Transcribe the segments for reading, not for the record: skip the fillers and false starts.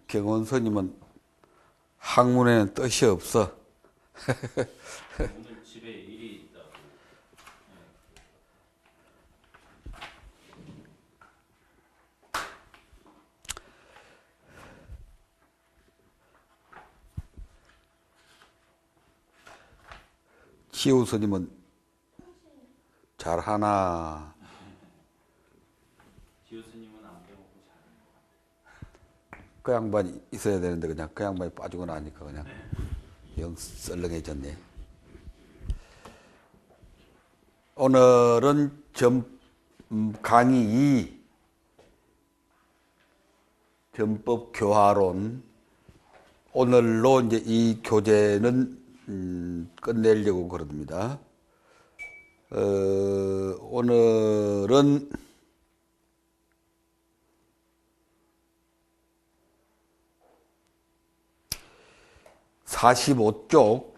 경원 스님은 학문에는 뜻이 없어. 오늘 집에 일이 있다고. 지우 스님은 잘하나? 지우 스님은 안 배우고 잘하는 그 양반이 있어야 되는데 그냥 그 양반이 빠지고 나니까 그냥 영 썰렁해졌네. 오늘은 강의 2 전법 교화론. 오늘로 이제 이 교재는 끝내려고 그럽니다. 오늘은 45쪽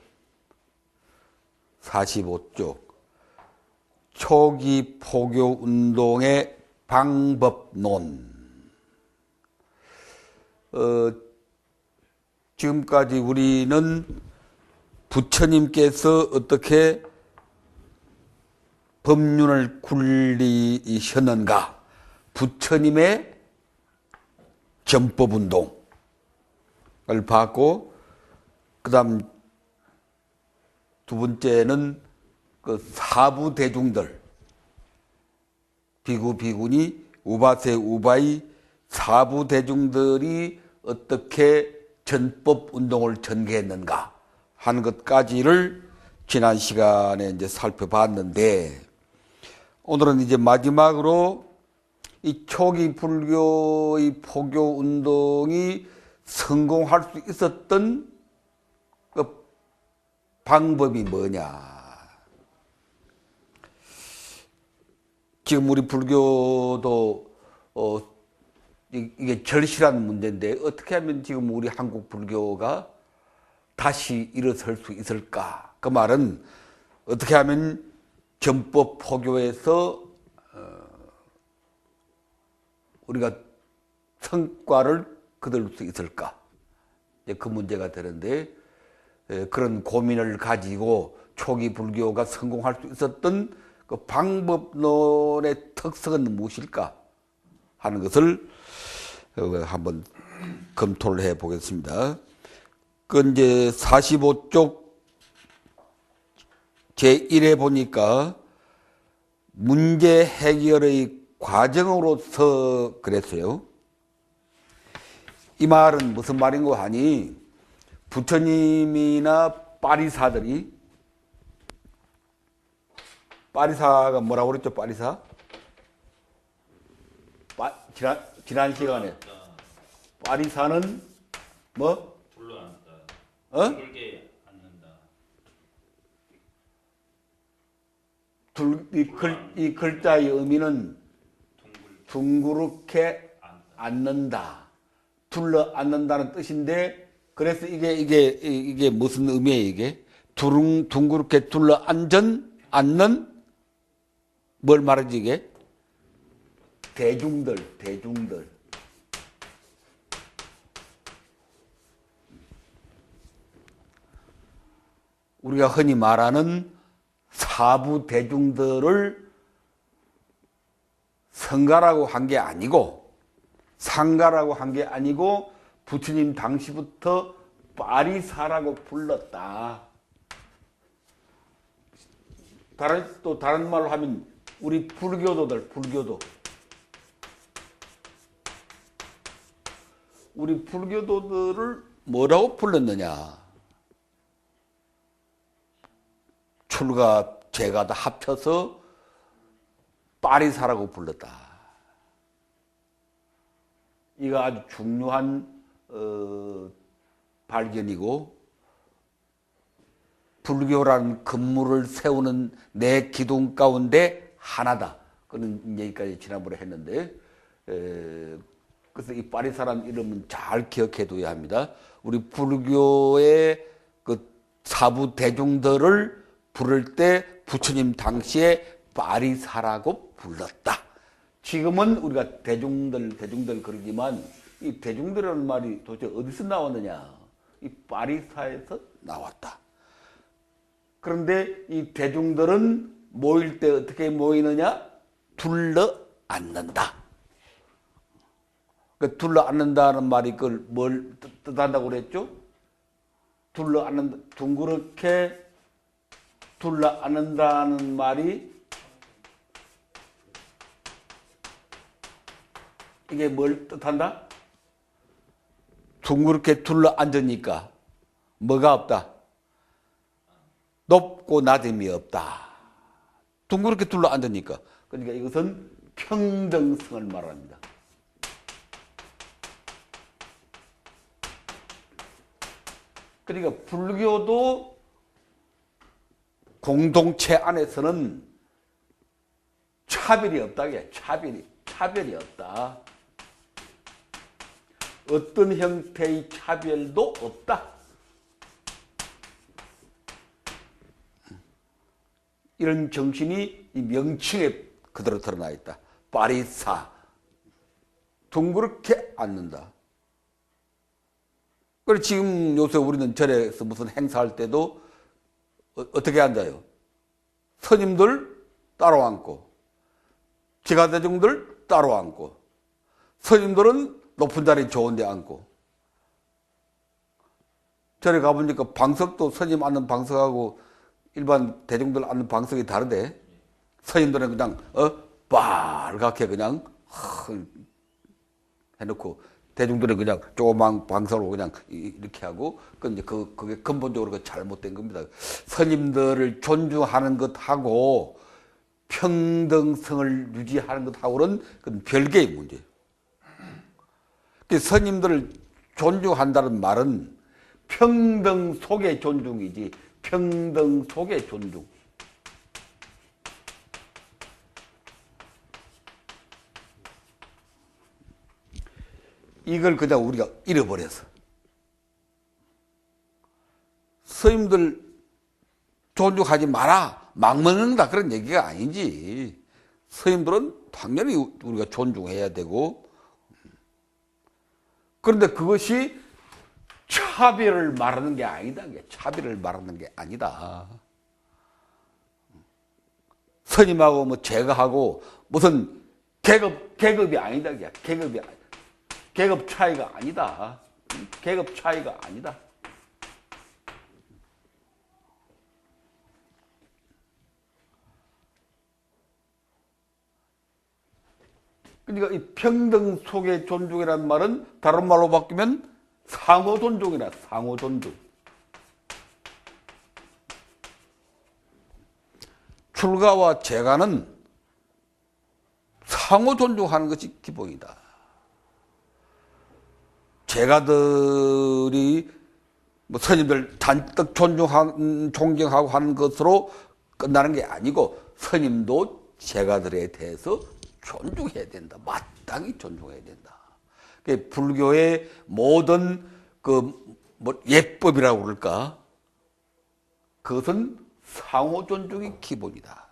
초기 포교 운동의 방법론. 지금까지 우리는 부처님께서 어떻게 법륜을 굴리셨는가, 부처님의 전법운동을 봤고, 그 다음 두 번째는 그 사부 대중들, 비구, 비구니, 우바세, 우바이 사부 대중들이 어떻게 전법 운동을 전개했는가 하는 것까지를 지난 시간에 이제 살펴봤는데, 오늘은 이제 마지막으로 이 초기 불교의 포교 운동이 성공할 수 있었던 그 방법이 뭐냐. 지금 우리 불교도 이게 절실한 문제인데, 어떻게 하면 지금 우리 한국 불교가 다시 일어설 수 있을까? 그 말은 어떻게 하면 전법 포교에서 우리가 성과를 거둘 수 있을까? 그 문제가 되는데, 그런 고민을 가지고 초기 불교가 성공할 수 있었던 그 방법론의 특성은 무엇일까 하는 것을 한번 검토를 해 보겠습니다. 그 이제 45쪽 제1에 보니까 문제 해결의 과정으로서 그랬어요. 이 말은 무슨 말인고 하니, 부처님이나 빠리사가 뭐라고 그랬죠? 빠리사? 지난 시간에 빠리사는 뭐? 불러앉다. 어? 둥글게 앉는다. 이 글자의 의미는 둥그렇게 앉는다, 둘러 앉는다는 뜻인데, 그래서 이게 무슨 의미예요? 이게 둥그렇게 둘러 앉는 뭘 말하지 이게? 대중들. 우리가 흔히 말하는 사부 대중들을 성가라고 한 게 아니고, 상가라고 한 게 아니고, 부처님 당시부터 빠리사라고 불렀다. 다른 말로 하면 우리 우리 불교도들을 뭐라고 불렀느냐? 출가 제가 다 합쳐서 빠리사라고 불렀다. 이거 아주 중요한 발견이고, 불교라는 건물을 세우는 내 기둥 가운데 하나다. 그런 얘기까지 지난번에 했는데, 그래서 이 빠리사라는 이름은 잘 기억해둬야 합니다. 우리 불교의 그 사부 대중들을 부를 때 부처님 당시에 빠리사라고 불렀다. 지금은 우리가 대중들 그러지만, 이 대중들이라는 말이 도대체 어디서 나왔느냐? 이 파리사에서 나왔다. 그런데 이 대중들은 모일 때 어떻게 모이느냐? 둘러 앉는다. 그 둘러 앉는다는 말이 그걸 뭘 뜻한다고 그랬죠? 둘러 앉는다, 둥그렇게 둘러 앉는다는 말이 이게 뭘 뜻한다? 둥그렇게 둘러 앉으니까 뭐가 없다? 높고 낮음이 없다. 둥그렇게 둘러 앉으니까. 그러니까 이것은 평등성을 말합니다. 그러니까 불교도 공동체 안에서는 차별이 없다. 차별이 없다. 어떤 형태의 차별도 없다. 이런 정신이 이 명칭에 그대로 드러나 있다. 파리사, 둥그렇게 앉는다. 그래서 지금 요새 우리는 절에서 무슨 행사할 때도 어떻게 앉아요? 스님들 따로 앉고, 지가대중들 따로 앉고, 스님들은 높은 자리 좋은 데 앉고. 절에 가보니까 방석도 스님 앉는 방석하고 일반 대중들 앉는 방석이 다르대. 스님들은 그냥 빨갛게 그냥 해놓고 대중들은 그냥 조그만 방석으로 그냥 이렇게 하고, 그게 근본적으로 잘못된 겁니다. 스님들을 존중하는 것하고 평등성을 유지하는 것하고는 그건 별개의 문제예요. 스님들을 존중한다는 말은 평등 속의 존중이지, 평등 속의 존중. 이걸 그냥 우리가 잃어버려서. 스님들 존중하지 마라, 막 먹는다, 그런 얘기가 아니지. 스님들은 당연히 우리가 존중해야 되고, 그런데 그것이 차별을 말하는 게 아니다. 차별을 말하는 게 아니다. 스님하고 뭐 제가하고 무슨 계급이 아니다. 계급 차이가 아니다. 계급 차이가 아니다. 그러니까 이 평등 속의 존중이라는 말은 다른 말로 바뀌면 상호 존중이라, 상호 존중. 출가와 재가는 상호 존중하는 것이 기본이다. 재가들이 뭐 스님들 잔뜩 존경하고 하는 것으로 끝나는 게 아니고, 스님도 재가들에 대해서 존중해야 된다. 마땅히 존중해야 된다. 불교의 모든 예법이라고 그럴까? 그것은 상호 존중이 기본이다.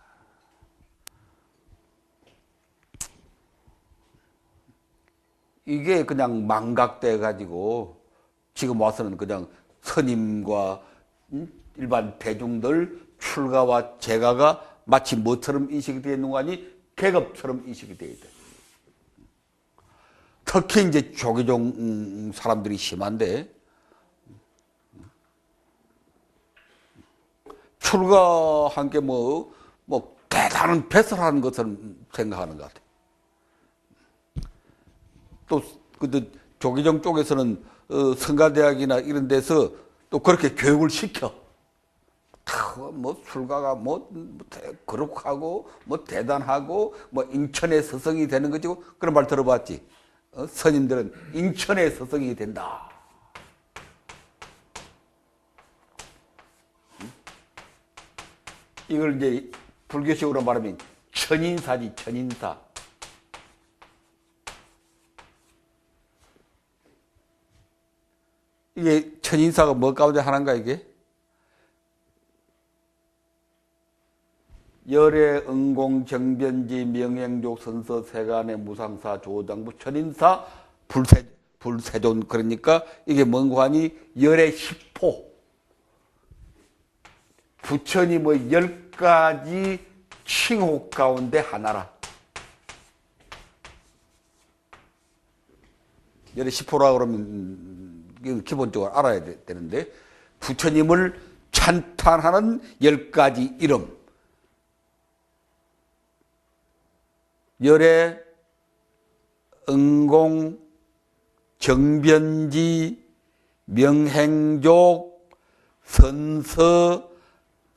이게 그냥 망각돼 가지고 지금 와서는 그냥 스님과 일반 대중들 출가와 재가가 마치 뭐처럼 인식이 되어 있는 거 아니? 계급처럼 인식이 되어 있다. 특히 이제 조계종 사람들이 심한데, 출가한 게 뭐 대단한 배설하는 것처럼 생각하는 것 같아. 또 조계종 쪽에서는 성가대학이나 이런 데서 또 그렇게 교육을 시켜. 뭐 출가가 그렇고 하고 대단하고 인천의 스승이 되는 거지. 그런 말 들어봤지. 스님들은 인천의 스승이 된다. 이걸 이제 불교식으로 말하면 천인사지, 천인사. 이게 천인사가 뭐 가운데 하나인가 이게? 열애, 응공, 정변지, 명행족, 선서, 세간의 무상사, 조당부, 천인사, 불세존. 그러니까 이게 뭔고 하니 열의 10호. 부처님의 10가지 칭호 가운데 하나라. 열의 10호라 그러면 기본적으로 알아야 되는데, 부처님을 찬탄하는 10가지 이름. 열의 응공, 정변지, 명행족, 선서,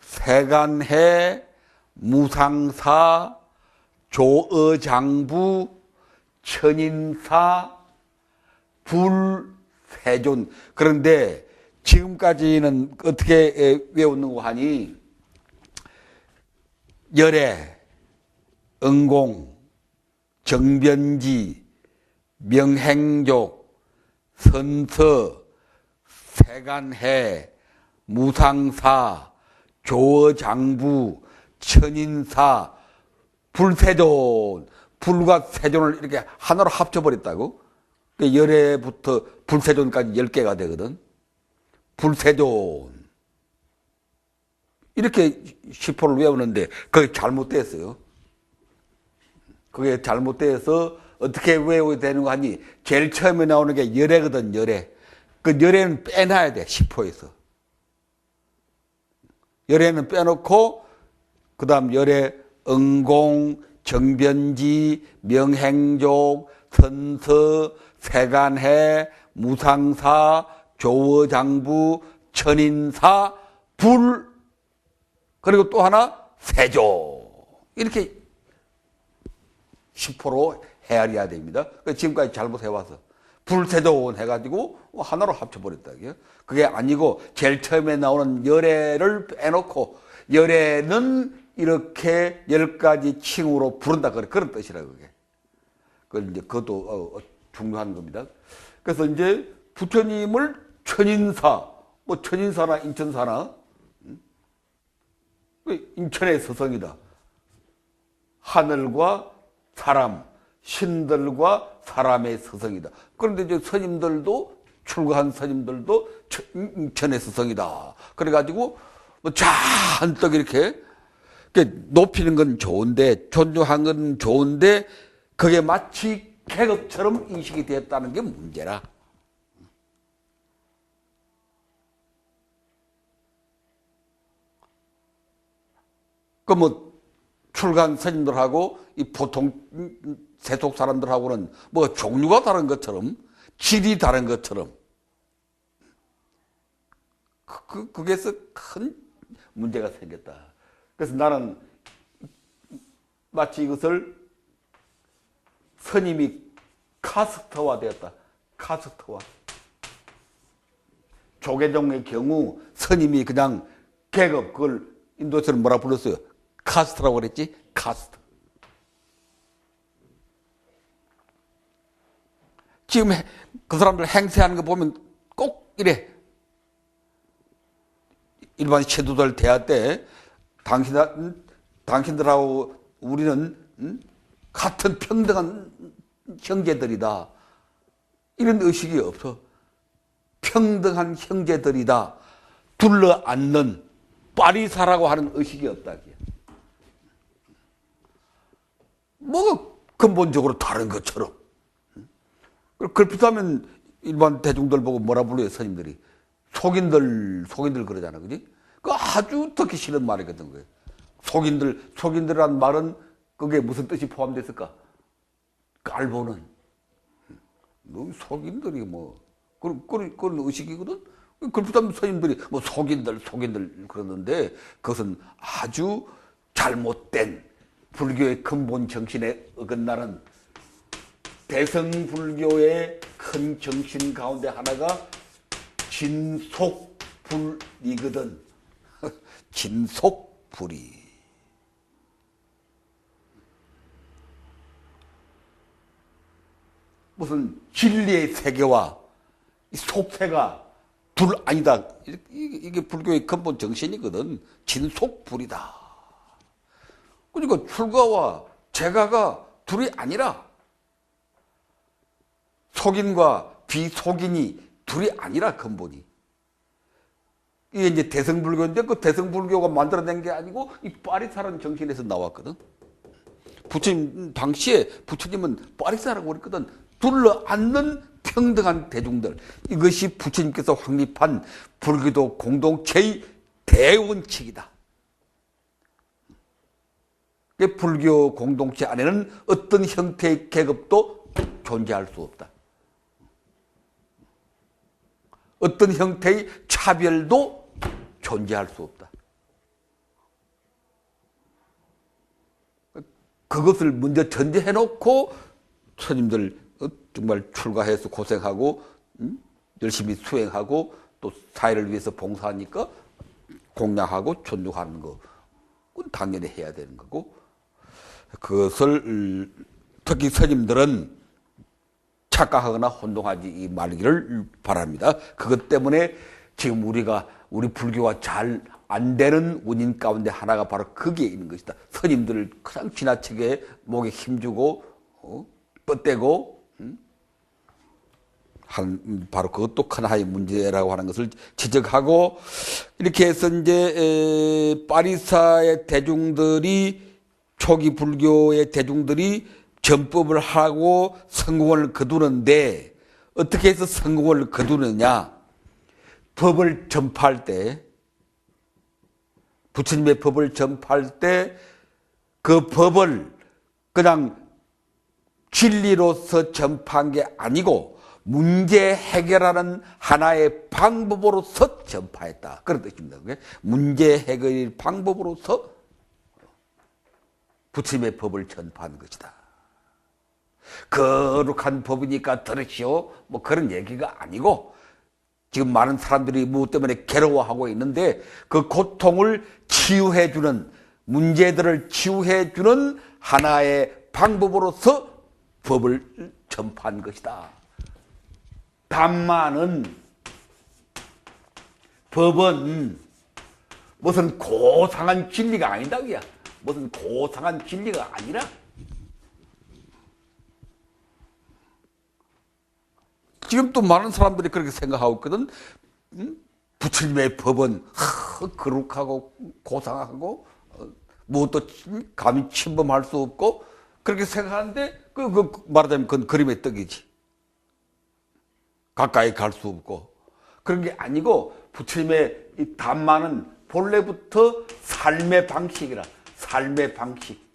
세간해, 무상사, 조어장부, 천인사, 불세존. 그런데 지금까지는 어떻게 외웠는고 하니 열애, 응공, 정변지, 명행족, 선서, 세간해, 무상사, 조어장부, 천인사, 불세존. 불과 세존을 이렇게 하나로 합쳐버렸다고. 열애부터 불세존까지 10개가 되거든. 불세존. 이렇게 10호를 외우는데 그게 잘못됐어요. 그게 잘못돼서 어떻게 외워야 되는 거 하니, 제일 처음에 나오는 게 열애거든, 열애. 그 열애는 빼놔야 돼, 10호에서. 열애는 빼놓고, 그 다음 열애, 응공, 정변지, 명행족, 선서, 세간해, 무상사, 조어장부, 천인사, 불, 그리고 또 하나 세조. 이렇게 10호로 헤아려야 됩니다. 지금까지 잘못해와서 불세존 해가지고 하나로 합쳐버렸다. 그게 아니고 제일 처음에 나오는 열애를 빼놓고, 열애는 이렇게 10가지 칭호로 부른다. 그런 뜻이라 그게. 그것도 중요한 겁니다. 그래서 이제 부처님을 천인사, 뭐 천인사나 인천사나, 인천의 서성이다. 하늘과 사람, 신들과 사람의 서성이다. 그런데 이제 스님들도, 출가한 스님들도 인천의 서성이다. 그래가지고 뭐 잔뜩 이렇게 높이는 건 좋은데, 존중한 건 좋은데, 그게 마치 계급처럼 인식이 되었다는 게 문제라. 그 뭐 출간 스님들하고 이 보통 세속 사람들하고는 뭐 종류가 다른 것처럼, 질이 다른 것처럼, 그게서 큰 문제가 생겼다. 그래서 나는 마치 이것을 스님이 카스트화 되었다. 카스트화. 조계종의 경우 스님이 그냥 계급, 그걸 인도에서는 뭐라 불렀어요? 카스트라고 그랬지? 카스트. 지금 그 사람들 행세하는 거 보면 꼭 이래. 일반 시도들 대화 때 당신들하고 우리는 같은 평등한 형제들이다. 이런 의식이 없어. 평등한 형제들이다. 둘러앉는 파리사라고 하는 의식이 없다. 뭐가 근본적으로 다른 것처럼. 그렇다면 일반 대중들 보고 뭐라 불러요, 스님들이? 속인들 그러잖아, 그지? 그 아주 듣기 싫은 말이거든, 그게. 속인들이란 말은 그게 무슨 뜻이 포함됐을까? 깔보는. 속인들이 뭐, 그런 의식이거든? 그렇다면 스님들이 뭐 속인들 그러는데, 그것은 아주 잘못된 불교의 근본 정신에 어긋나는, 대성불교의 큰 정신 가운데 하나가 진속불이거든. 진속불이. 무슨 진리의 세계와 속세가 둘 아니다. 이게 불교의 근본 정신이거든. 진속불이다. 그러니까 출가와 재가가 둘이 아니라, 속인과 비속인이 둘이 아니라 근본이. 이게 이제 대승불교인데 그 대승불교가 만들어낸 게 아니고 이 파리사라는 정신에서 나왔거든. 부처님 당시에 부처님은 파리사라고 그랬거든. 둘러앉는 평등한 대중들. 이것이 부처님께서 확립한 불교도 공동체의 대원칙이다. 불교 공동체 안에는 어떤 형태의 계급도 존재할 수 없다. 어떤 형태의 차별도 존재할 수 없다. 그것을 먼저 전제해놓고 스님들 정말 출가해서 고생하고 열심히 수행하고 또 사회를 위해서 봉사하니까 공양하고 존중하는 거 그건 당연히 해야 되는 거고 그것을 특히 스님들은 착각하거나 혼동하지 말기를 바랍니다. 그것 때문에 지금 우리 불교가 잘 안 되는 원인 가운데 하나가 바로 거기에 있는 것이다. 스님들을 그냥 지나치게 목에 힘주고 뻗대고 바로 그것도 큰 하나의 문제라고 하는 것을 지적하고 이렇게 해서 이제 파리사의 대중들이 초기 불교의 대중들이 전법을 하고 성공을 거두는데 어떻게 해서 성공을 거두느냐? 법을 전파할 때 부처님의 법을 전파할 때 그 법을 그냥 진리로서 전파한 게 아니고 문제 해결하는 하나의 방법으로서 전파했다. 그런 뜻입니다. 문제 해결 방법으로서 부처님의 법을 전파한 것이다. 거룩한 법이니까 들으시오. 뭐 그런 얘기가 아니고 지금 많은 사람들이 무엇 때문에 괴로워하고 있는데 그 고통을 치유해주는 문제들을 치유해주는 하나의 방법으로서 법을 전파한 것이다. 다만은 법은 무슨 고상한 진리가 아니다. 그야. 무슨 고상한 진리가 아니라 지금 또 많은 사람들이 그렇게 생각하고 있거든. 부처님의 법은 거룩하고 고상하고 무엇도 감히 침범할 수 없고 그렇게 생각하는데 그 말하자면 그건 그림의 떡이지. 가까이 갈 수 없고 그런 게 아니고 부처님의 이 담마는 본래부터 삶의 방식이라. 삶의 방식.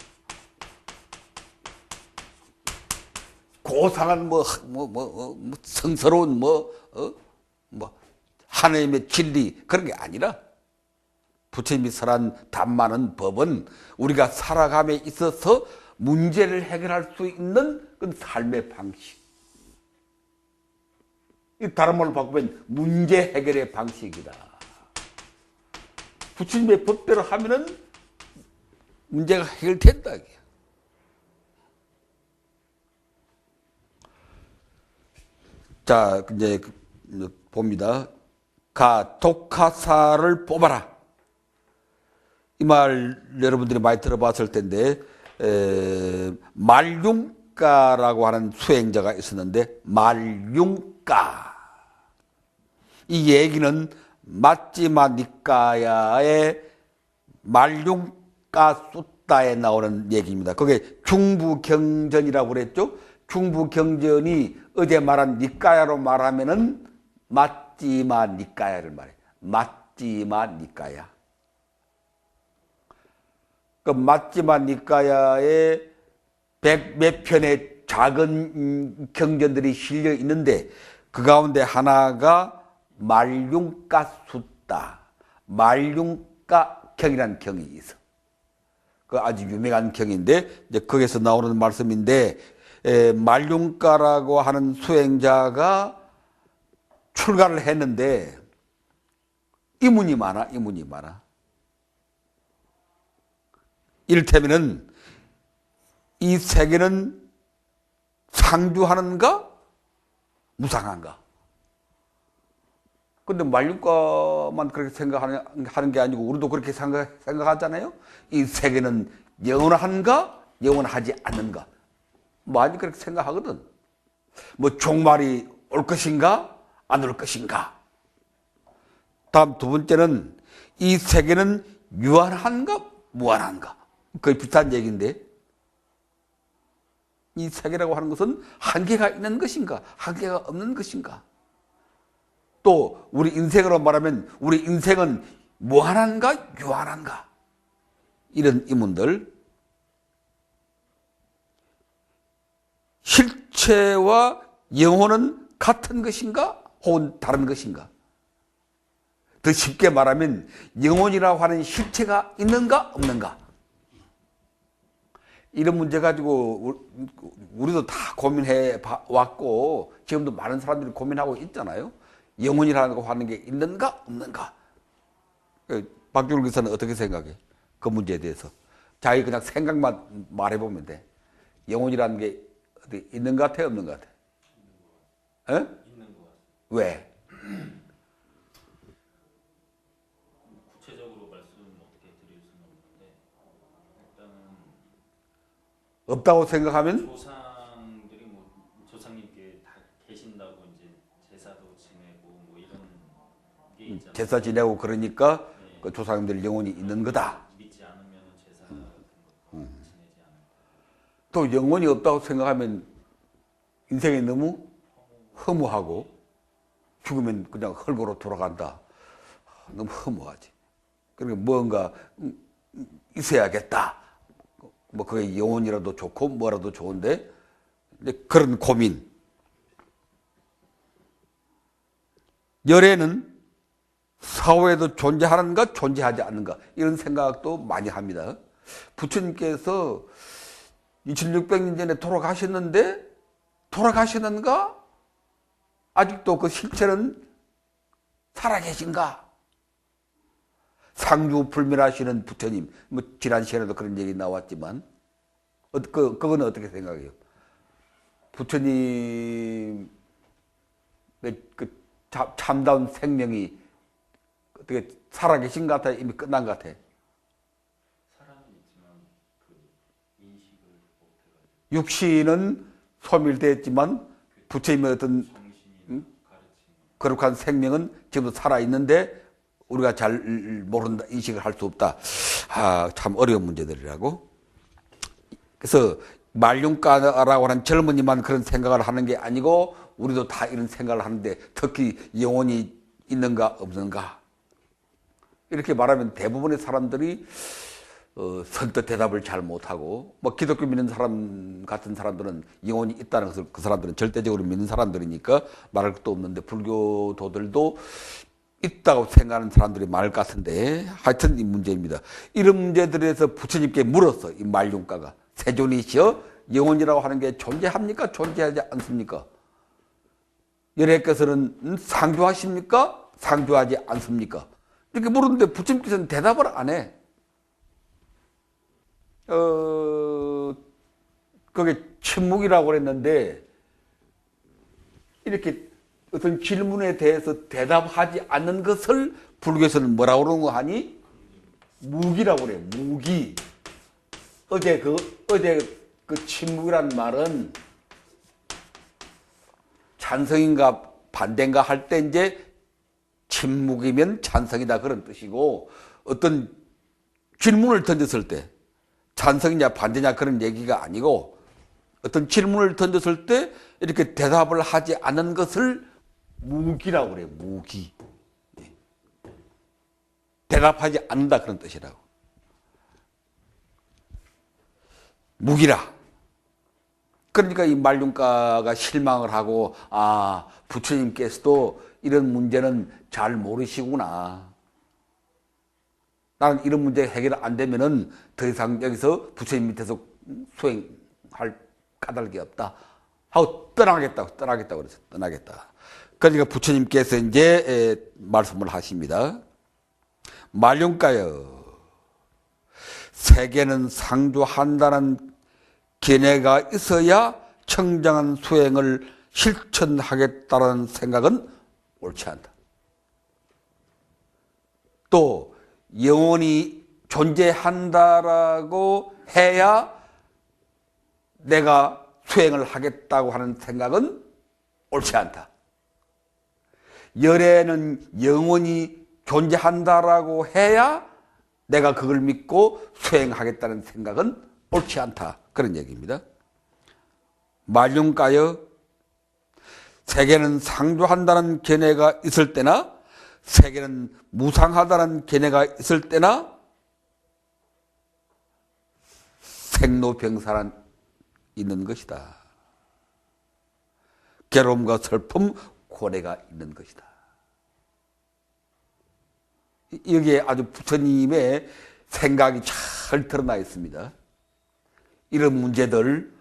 고상한 성스러운 하나님의 진리 그런 게 아니라 부처님이 설한 담마는 법은 우리가 살아감에 있어서 문제를 해결할 수 있는 그 삶의 방식. 다른 말로 바꾸면 문제 해결의 방식이다. 부처님의 법대로 하면은 문제가 해결된다. 자, 이제 봅니다. 독화사를 뽑아라. 이 말 여러분들이 많이 들어봤을 텐데 말융가라고 하는 수행자가 있었는데 말융가. 이 얘기는 마찌마 니까야의 말융가 숫다에 나오는 얘기입니다. 그게 중부경전이라고 그랬죠. 중부경전이 어제 말한 니까야로 말하면은 마찌마 니까야를 말해. 마찌마 니까야. 그 마찌마 니까야에 몇 편의 작은 경전들이 실려 있는데 그 가운데 하나가 말융가 숫다. 말융가 경이라는 경이 있어. 그 아주 유명한 경인데 이제 거기서 나오는 말씀인데 말융가라고 하는 수행자가 출가를 했는데 이문이 많아. 이를테면은 이 세계는 상주하는가 무상한가. 근데 말융가만 그렇게 생각하는 게 아니고 우리도 그렇게 생각하잖아요. 이 세계는 영원한가 영원하지 않는가. 많이 그렇게 생각하거든. 종말이 올 것인가 안 올 것인가. 다음 두 번째는 이 세계는 유한한가 무한한가. 거의 비슷한 얘기인데 이 세계라고 하는 것은 한계가 있는 것인가 한계가 없는 것인가. 또 우리 인생으로 말하면 우리 인생은 무한한가 유한한가. 이런 의문들. 실체와 영혼은 같은 것인가 혹은 다른 것인가. 더 쉽게 말하면 영혼이라고 하는 실체가 있는가 없는가. 이런 문제 가지고 우리도 다 고민해 왔고 지금도 많은 사람들이 고민하고 있잖아요. 영혼이라고 하는 게 있는가 없는가. 박준일 교사는 어떻게 생각해? 그 문제에 대해서. 자기 그냥 생각만 말해보면 돼. 영혼이라는 게 어디 있는 것 같아 없는 것 같아? 에? 있는 것 같아요. 왜? 구체적으로 말씀은 어떻게 드릴 수는 없는데 일단은 없다고 생각하면 조상들이 뭐 조상님께 다 계신다고 이제 제사도 지내고 뭐 이런 게 있잖아요. 제사 지내고 그러니까 네. 그 조상들 영혼이 있는 거다. 믿지 않으면 제사 같은 거 지내지 않을까. 또 영혼이 없다고 생각하면 인생이 너무 허무하고 죽으면 그냥 흙으로 돌아간다. 너무 허무하지. 그러니까 뭔가 있어야겠다. 뭐 그게 영혼이라도 좋고 뭐라도 좋은데 그런 고민. 열애는 사후에도 존재하는가 존재하지 않는가 이런 생각도 많이 합니다. 부처님께서 2600년 전에 돌아가셨는가? 아직도 그 실체는 살아계신가? 상주불멸하시는 부처님, 뭐 지난 시간에도 그런 얘기 나왔지만 그건 어떻게 생각해요? 부처님의 그 참다운 생명이 어떻게 살아계신 것 같아? 이미 끝난 것 같아? 사람은 있지만 그 인식을 못해가지고 육신은 소멸됐지만 부처님의 어떤 정신이나 가르침 거룩한 생명은 지금도 살아있는데 우리가 잘 모른다, 인식을 할 수 없다. 참 어려운 문제들이라고. 그래서 말륜가라고 하는 젊은이만 그런 생각을 하는 게 아니고 우리도 다 이런 생각을 하는데 특히 영혼이 있는가 없는가. 이렇게 말하면 대부분의 사람들이 선뜻 대답을 잘 못하고 뭐 기독교 믿는 사람 같은 사람들은 영혼이 있다는 것을 그 사람들은 절대적으로 믿는 사람들이니까 말할 것도 없는데 불교도들도 있다고 생각하는 사람들이 많을 것 같은데 하여튼 이 문제입니다. 이런 문제들에서 부처님께 물었어. 이 말륜가가. 세존이시여 영혼이라고 하는 게 존재합니까? 존재하지 않습니까? 열애께서는 상주하십니까? 상주하지 않습니까? 이렇게 물었는데 부처님께서는 대답을 안 해. 그게 침묵이라고 그랬는데 이렇게 어떤 질문에 대해서 대답하지 않는 것을 불교에서는 뭐라고 그러는 거 하니? 무기라고 그래. 무기. 어제 그 침묵이란 말은 찬성인가 반대인가 할 때 이제 침묵이면 찬성이다 그런 뜻이고 어떤 질문을 던졌을 때 찬성이냐 반대냐 그런 얘기가 아니고 어떤 질문을 던졌을 때 이렇게 대답을 하지 않는 것을 무기라고 그래요. 무기. 대답하지 않는다 그런 뜻이라고. 무기라. 그러니까 이 말륜가가 실망을 하고 부처님께서도 이런 문제는 잘 모르시구나. 나는 이런 문제 해결 안 되면은 더 이상 여기서 부처님 밑에서 수행할 까닭이 없다. 하고 떠나겠다고 그래서 떠나겠다. 그러니까 부처님께서 이제 말씀을 하십니다. 말륜가여, 세계는 상주한다는 견해가 있어야 청정한 수행을 실천하겠다는 생각은 옳지 않다. 또 영혼이 존재한다라고 해야 내가 수행을 하겠다고 하는 생각은 옳지 않다. 열애는 영원히 존재한다라고 해야 내가 그걸 믿고 수행하겠다는 생각은 옳지 않다. 그런 얘기입니다. 말륜가여, 세계는 상주한다는 견해가 있을 때나 세계는 무상하다는 견해가 있을 때나 생로병사란 있는 것이다. 괴로움과 슬픔, 고뇌가 있는 것이다. 여기에 아주 부처님의 생각이 잘 드러나 있습니다. 이런 문제들,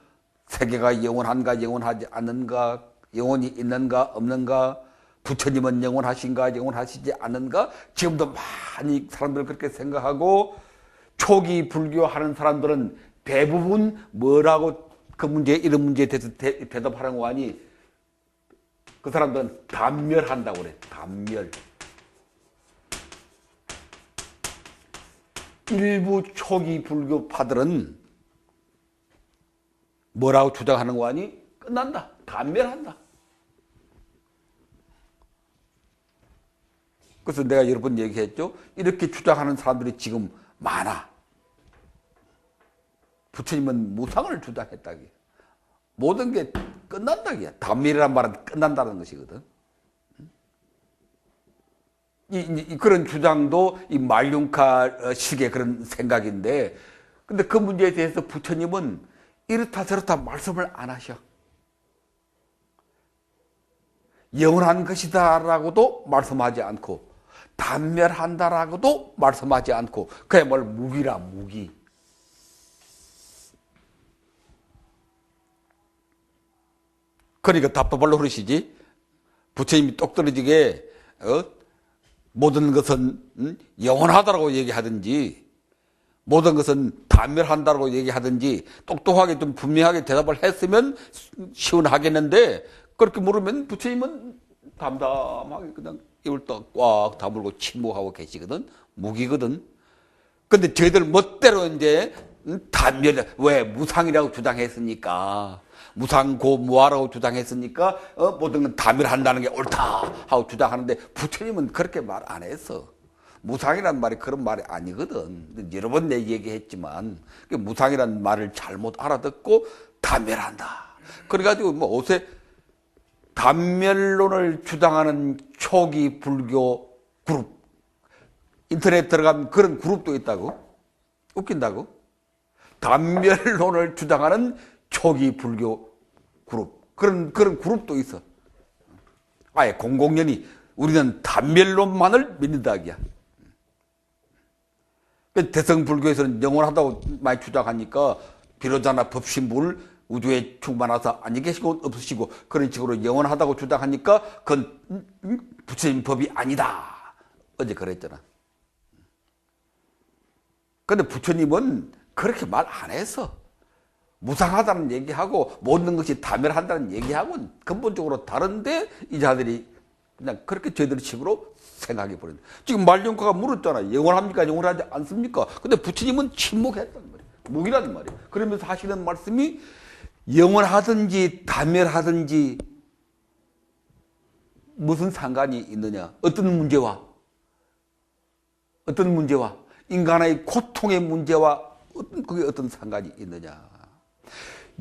세계가 영원한가 영원하지 않는가, 영원히 있는가 없는가, 부처님은 영원하신가 영원하시지 않는가, 지금도 많이 사람들 그렇게 생각하고, 초기 불교하는 사람들은 대부분 뭐라고 그 문제, 이런 문제에 대해서 대답하는 거 아니, 그 사람들은 단멸한다고 그래. 단멸. 일부 초기 불교파들은 뭐라고 주장하는 거 아니? 끝난다. 단멸한다. 그래서 내가 여러 번 얘기했죠. 이렇게 주장하는 사람들이 지금 많아. 부처님은 무상을 주장했다기. 모든 게 끝난다기야. 단멸이란 말은 끝난다는 것이거든. 그런 주장도 이 말륜카식의 그런 생각인데, 근데 그 문제에 대해서 부처님은 이렇다 저렇다 말씀을 안 하셔. 영원한 것이다라고도 말씀하지 않고, 단멸한다라고도 말씀하지 않고, 그야말로 무기라, 무기. 그러니까 답답할로 그러시지. 부처님이 똑 떨어지게 모든 것은 영원하다라고 얘기하든지, 모든 것은 단멸한다라고 얘기하든지 똑똑하게 좀 분명하게 대답을 했으면 시원하겠는데, 그렇게 물으면 부처님은 담담하게 그냥 입을 꽉 다물고 침묵하고 계시거든. 무기거든. 근데 저희들 멋대로 이제 단멸, 왜 무상이라고 주장했으니까, 무상고무아라고 주장했으니까 모든 건 단멸한다는 게 옳다 하고 주장하는데, 부처님은 그렇게 말 안 했어. 무상이라는 말이 그런 말이 아니거든. 여러 번 내 얘기했지만 무상이라는 말을 잘못 알아듣고 단멸한다. 그래가지고 뭐 옷에 단멸론을 주장하는 초기 불교 그룹, 인터넷 들어가면 그런 그룹도 있다고. 웃긴다고. 단멸론을 주장하는 초기 불교 그룹, 그런 그룹도 있어. 아예 공공연히 우리는 단멸론만을 믿는다기야. 대성불교에서는 영원하다고 많이 주장하니까 비로자나 법신불 우주에 충만하사 아니 계시고 없으시고 그런 식으로 영원하다고 주장하니까 그건 부처님 법이 아니다. 어제 그랬잖아. 근데 부처님은 그렇게 말 안 했어. 무상하다는 얘기하고 모든 것이 단멸한다는 얘기하고는 근본적으로 다른데 이 자들이 그냥 그렇게 저희들 식으로 생각해 버린다. 지금 말륜카가 물었잖아. 영원합니까? 영원하지 않습니까? 근데 부처님은 침묵했단 말이야. 무기라는 말이야. 그러면서 하시는 말씀이 영원하든지 단멸하든지 무슨 상관이 있느냐? 어떤 문제와 인간의 고통의 문제와 그게 어떤 상관이 있느냐?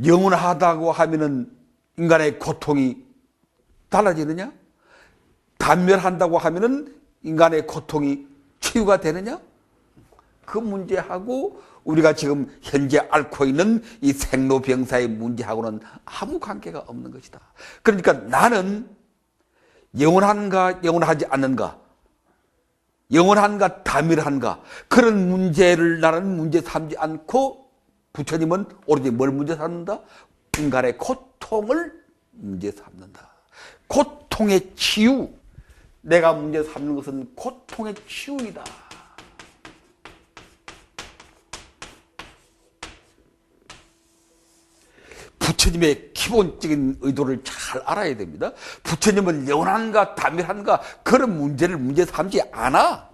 영원하다고 하면은 인간의 고통이 달라지느냐? 단멸한다고 하면은 인간의 고통이 치유가 되느냐? 그 문제하고 우리가 지금 현재 앓고 있는 이 생로병사의 문제하고는 아무 관계가 없는 것이다. 그러니까 나는 영원한가 영원하지 않는가, 영원한가 단멸한가, 그런 문제를 나는 문제 삼지 않고 부처님은 오로지 뭘 문제 삼는다? 인간의 고통을 문제 삼는다. 고통의 치유. 내가 문제 삼는 것은 고통의 치유이다. 부처님의 기본적인 의도를 잘 알아야 됩니다. 부처님은 영원한가 단멸한가 그런 문제를 문제 삼지 않아.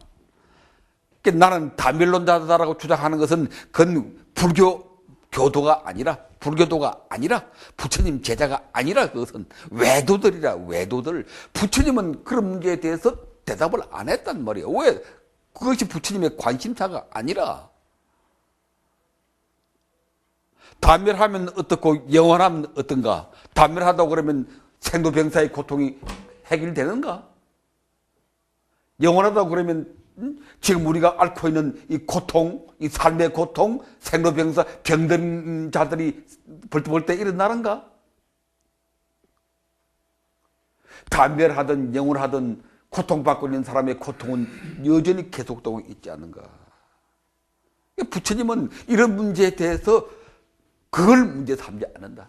그러니까 나는 단멸론자다라고 주장하는 것은 그건 불교 교도가 아니라 불교도가 아니라, 부처님 제자가 아니라, 그것은 외도들이라, 외도들. 부처님은 그런 문제에 대해서 대답을 안 했단 말이에요. 왜? 그것이 부처님의 관심사가 아니라. 단멸하면 어떻고 영원하면 어떤가? 단멸하다고 그러면 생로병사의 고통이 해결되는가? 영원하다고 그러면 지금 우리가 앓고 있는 이 고통, 이 삶의 고통, 생로병사, 병든 자들이 벌떡벌떡 일어나는가? 단멸하든 영원하든 고통받고 있는 사람의 고통은 여전히 계속되고 있지 않은가? 부처님은 이런 문제에 대해서 그걸 문제 삼지 않는다.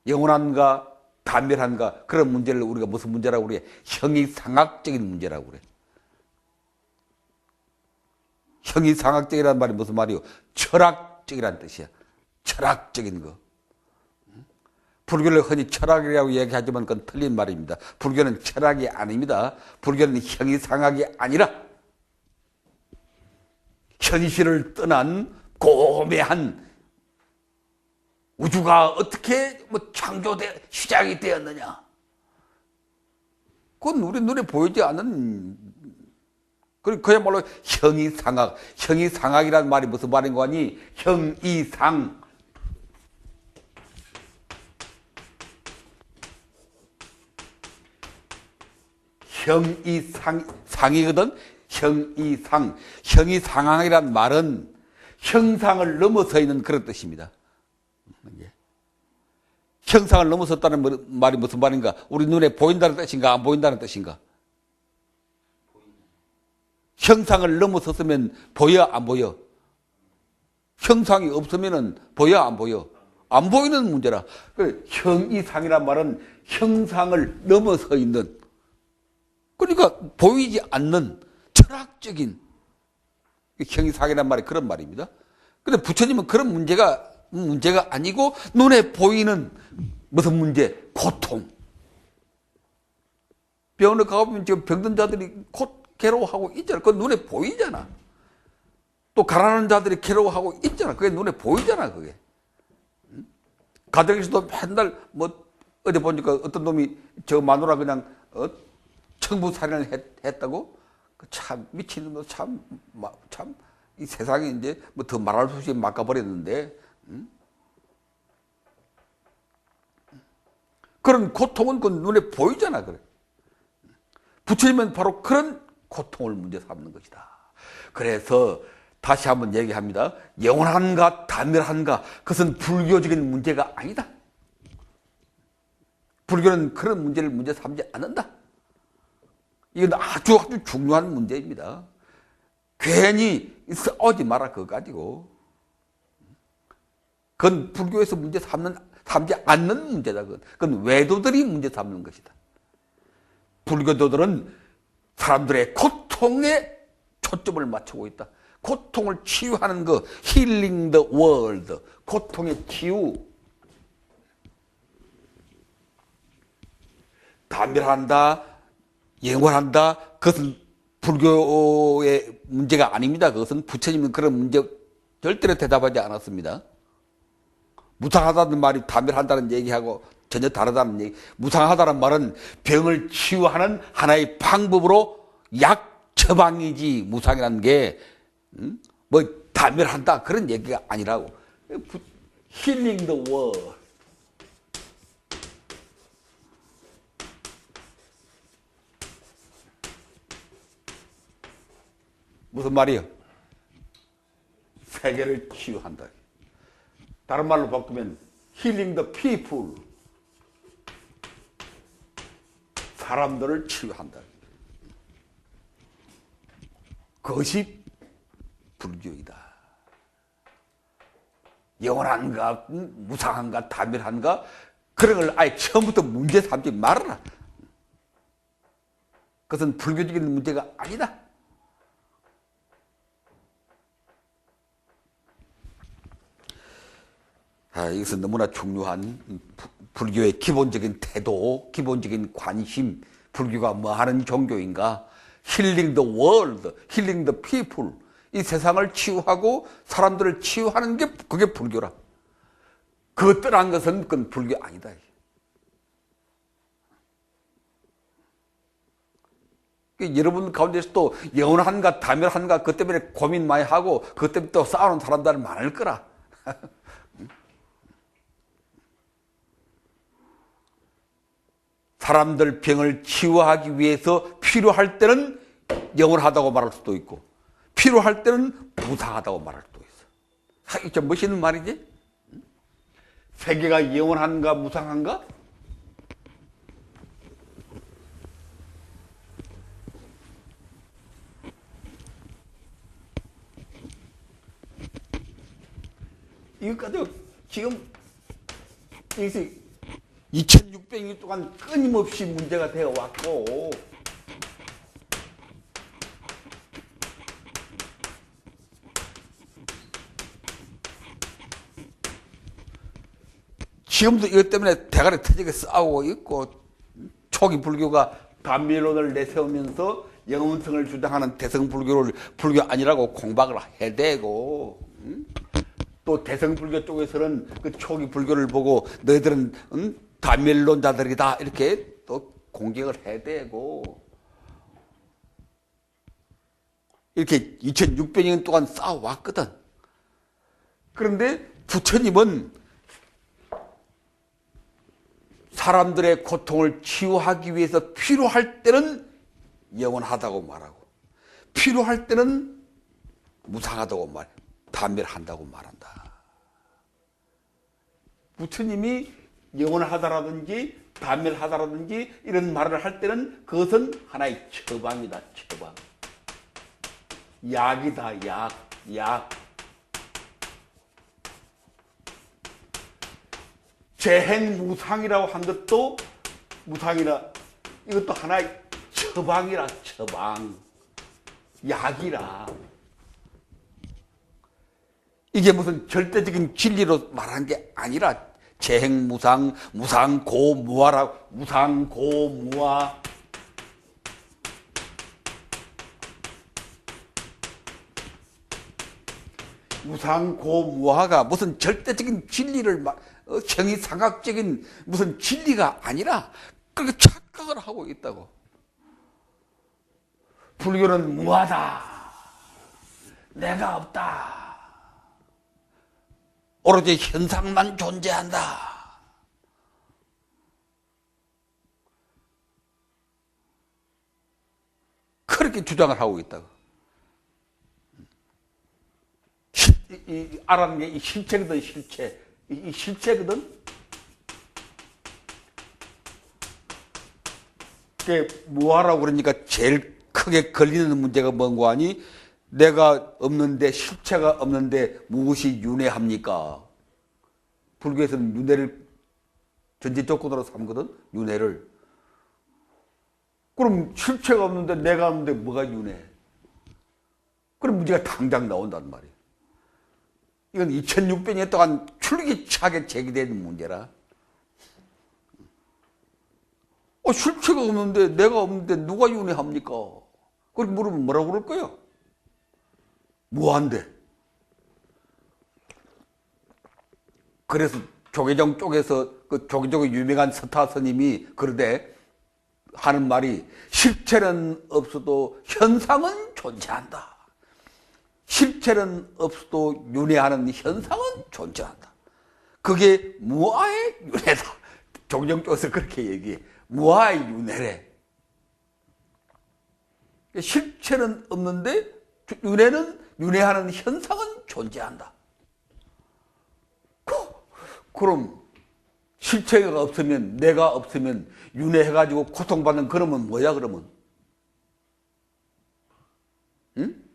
영원한가 단멸한가 그런 문제를 우리가 무슨 문제라고 그래? 형이상학적인 문제라고 그래. 형이상학적이라는 말이 무슨 말이요? 철학적이라는 뜻이야. 철학적인 거. 불교를 흔히 철학이라고 얘기하지만 그건 틀린 말입니다. 불교는 철학이 아닙니다. 불교는 형이상학이 아니라 현실을 떠난 고매한 우주가 어떻게 시작이 되었느냐. 그건 우리 눈에 보이지 않는, 그야말로 형이상학. 형이상학이라는 말이 무슨 말인 거 아니? 형이상. 형이상이거든? 형이상. 형이상학이란 말은 형상을 넘어서 있는 그런 뜻입니다. 형상을 넘어섰다는 말이 무슨 말인가? 우리 눈에 보인다는 뜻인가? 안 보인다는 뜻인가? 형상을 넘어섰으면 보여? 안 보여? 형상이 없으면 보여? 안 보여? 안 보이는 문제라. 형이상이란 말은 형상을 넘어서 있는, 그러니까 보이지 않는 철학적인 형이상이란 말이 그런 말입니다. 근데 부처님은 그런 문제가 아니고 눈에 보이는 무슨 문제? 고통. 병원에 가보면 지금 병든 자들이 괴로워하고 있잖아. 그건 눈에 보이잖아. 또 가난한 자들이 괴로워하고 있잖아. 그게 눈에 보이잖아, 그게. 가정에서도 맨날 어디 보니까 어떤 놈이 저 마누라 그냥 청부살인을 했다고? 참 미친놈도 참 이 세상에 이제 더 말할 수 없이 막아버렸는데, 그런 고통은 그 눈에 보이잖아. 그래. 부처님은 바로 그런 고통을 문제 삼는 것이다. 그래서 다시 한번 얘기합니다. 영원한가 단멸한가 그것은 불교적인 문제가 아니다. 불교는 그런 문제를 문제 삼지 않는다. 이건 아주 중요한 문제입니다. 괜히 싸우지 마라 그거 가지고. 그건 불교에서 문제 삼지 않는 문제다. 그건 외도들이 문제 삼는 것이다. 불교도들은 사람들의 고통에 초점을 맞추고 있다. 고통을 치유하는 거, healing the world, 고통의 치유. 단멸한다, 영원한다, 그것은 불교의 문제가 아닙니다. 그것은 부처님은 그런 문제 절대로 대답하지 않았습니다. 무상하다는 말이 단멸한다는 얘기하고 전혀 다르다는 얘기. 무상하다는 말은 병을 치유하는 하나의 방법으로 약 처방이지, 무상이라는 게 단멸한다 그런 얘기가 아니라고. Healing the world. 무슨 말이요? 세계를 치유한다. 다른 말로 바꾸면 healing the people. 사람들을 치유한다. 그것이 불교이다. 영원한가, 무상한가, 단멸한가 그런 걸 아예 처음부터 문제 삼지 말아라. 그것은 불교적인 문제가 아니다. 이것은 너무나 중요한 불교의 기본적인 태도, 기본적인 관심, 불교가 뭐 하는 종교인가? Healing the world, healing the people. 이 세상을 치유하고 사람들을 치유하는 게 그게 불교라. 그거 떠난 것은 그건 불교 아니다. 여러분 가운데서도 영원한가 다멸한가 그것 때문에 고민 많이 하고 그것 때문에 또 싸우는 사람들 많을 거라. 사람들 병을 치유하기 위해서 필요할 때는 영원하다고 말할 수도 있고 필요할 때는 무상하다고 말할 수도 있어. 이게 좀 멋있는 말이지? 세계가 영원한가 무상한가? 이것까지 지금 2600년 동안 끊임없이 문제가 되어 왔고 지금도 이것 때문에 대가리 터지게 싸우고 있고 초기 불교가 반밀론을 내세우면서 영원성을 주장하는 대성불교를 불교 아니라고 공박을 해대고 또 대성불교 쪽에서는 그 초기 불교를 보고 너희들은 반밀론자들이다 이렇게 또 공격을 해대고 이렇게 2600년 동안 싸워왔거든. 그런데 부처님은 사람들의 고통을 치유하기 위해서 필요할 때는 영원하다고 말하고 필요할 때는 무상하다고 말해 단멸한다고 말한다. 부처님이 영원하다라든지 단멸하다라든지 이런 말을 할 때는 그것은 하나의 처방이다. 처방. 약이다. 약. 재행무상이라고 한 것도 무상이라 이것도 하나의 처방이라. 처방. 약이라. 이게 무슨 절대적인 진리로 말하는 게 아니라 재행무상, 무상고무화라고. 무상고무화. 무상고무화가 무슨 절대적인 진리를 정의삼각적인 무슨 진리가 아니라 그렇게 착각을 하고 있다고. 불교는 무하다. 내가 없다. 오로지 현상만 존재한다. 그렇게 주장을 하고 있다고. 알아는 게 이 실체거든. 실체. 이 실체거든. 그게 무하라고 그러니까 제일 크게 걸리는 문제가 뭔고 하니 내가 없는데 실체가 없는데 무엇이 윤회합니까? 불교에서는 윤회를 전제 조건으로 삼거든. 윤회를. 그럼 실체가 없는데 내가 없는데 뭐가 윤회? 그럼 문제가 당장 나온단 말이야. 이건 2600년 동안 출기차게 제기되는 문제라. 실체가 없는데 내가 없는데 누가 윤회합니까? 그렇게 물으면 뭐라고 그럴 거야? 무한대. 그래서 조계종 쪽에서 그 조계종의 유명한 서타 스님이 그러되 하는 말이 실체는 없어도 현상은 존재한다. 실체는 없어도 윤회하는 현상은 존재한다. 그게 무아의 윤회다. 조계종 쪽에서 그렇게 얘기해. 무아의 윤회래. 실체는 없는데 윤회하는 현상은 존재한다. 그럼 실체가 없으면 내가 없으면 윤회해가지고 고통받는 그러면 뭐야 그러면? 응?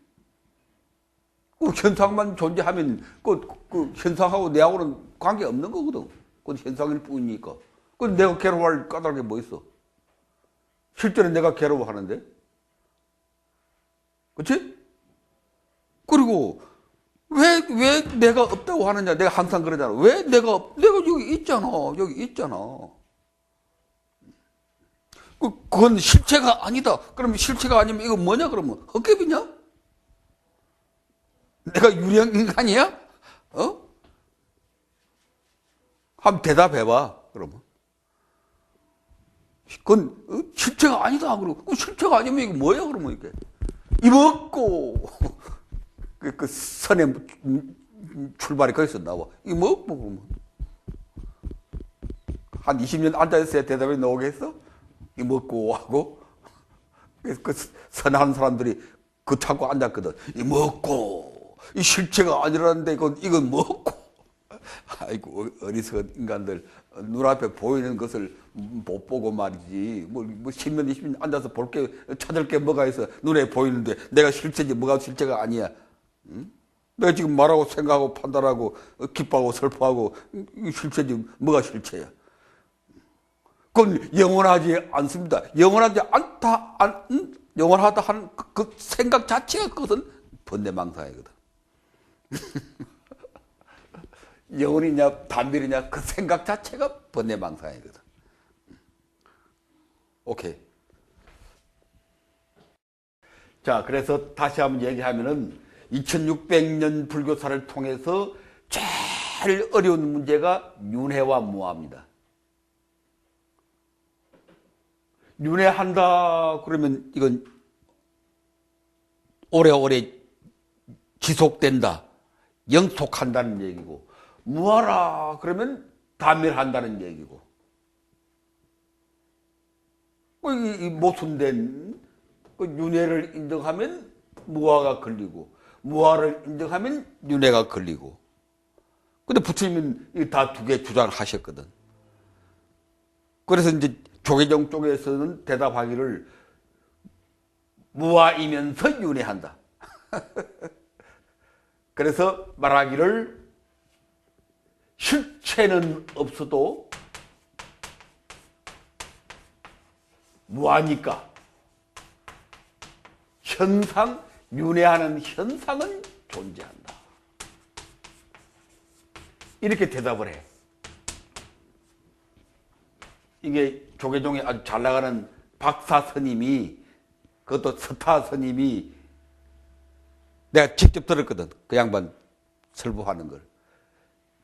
현상만 존재하면 그 현상하고 내하고는 관계 없는 거거든. 그건 현상일 뿐이니까. 그건 내가 괴로워할 까닭에 뭐 있어? 실제는 내가 괴로워하는데. 그렇지? 그리고 왜 내가 없다고 하느냐? 내가 항상 그러잖아. 왜 내가 여기 있잖아. 여기 있잖아. 그건 실체가 아니다. 그러면 실체가 아니면 이거 뭐냐 그러면? 헛개비냐? 내가 유령 인간이야? 어? 한번 대답해봐, 그러면. 그건 실체가 아니다, 그러고. 실체가 아니면 이거 뭐야, 그러면 이게. 이먹고, 그 선의 출발이 거기서 나와. 이먹고, 그러면. 한 20년 앉아있어야 대답이 나오겠어? 이먹고 하고. 그 선한 사람들이 그 찾고 앉았거든. 이먹고. 이 실체가 아니라는데 이건 먹고. 아이고, 어리석은 인간들. 눈앞에 보이는 것을 못 보고 말이지. 뭐 10년, 20년 앉아서 찾을 게 뭐가 있어. 눈에 보이는데 내가 실체지 뭐가 실체가 아니야. 응? 내가 지금 말하고 생각하고 판단하고 기뻐하고 슬퍼하고 실체지 뭐가 실체야. 그건 영원하지 않습니다. 영원하지 않다, 영원하다 하는 그 생각 자체가 그것은 번뇌망상이거든. 영원이냐 단멸이냐 그 생각 자체가 번뇌망상이거든. 오케이. 자, 그래서 다시 한번 얘기하면은 2600년 불교사를 통해서 제일 어려운 문제가 윤회와 무아입니다. 윤회한다 그러면 이건 오래오래 지속된다, 영속한다는 얘기고, 무하라 그러면 단멸한다는 얘기고, 이 모순된 윤회를 인정하면 무하가 걸리고, 무하를 인정하면 윤회가 걸리고. 근데 부처님은 다 두 개 주장하셨거든. 그래서 이제 조계종 쪽에서는 대답하기를 무아이면서 윤회한다. 그래서 말하기를 실체는 없어도 무아니까 현상, 윤회하는 현상은 존재한다. 이렇게 대답을 해. 이게 조계종에 아주 잘 나가는 박사 스님이, 그것도 스타 스님이 내가 직접 들었거든. 그 양반 설부하는 걸.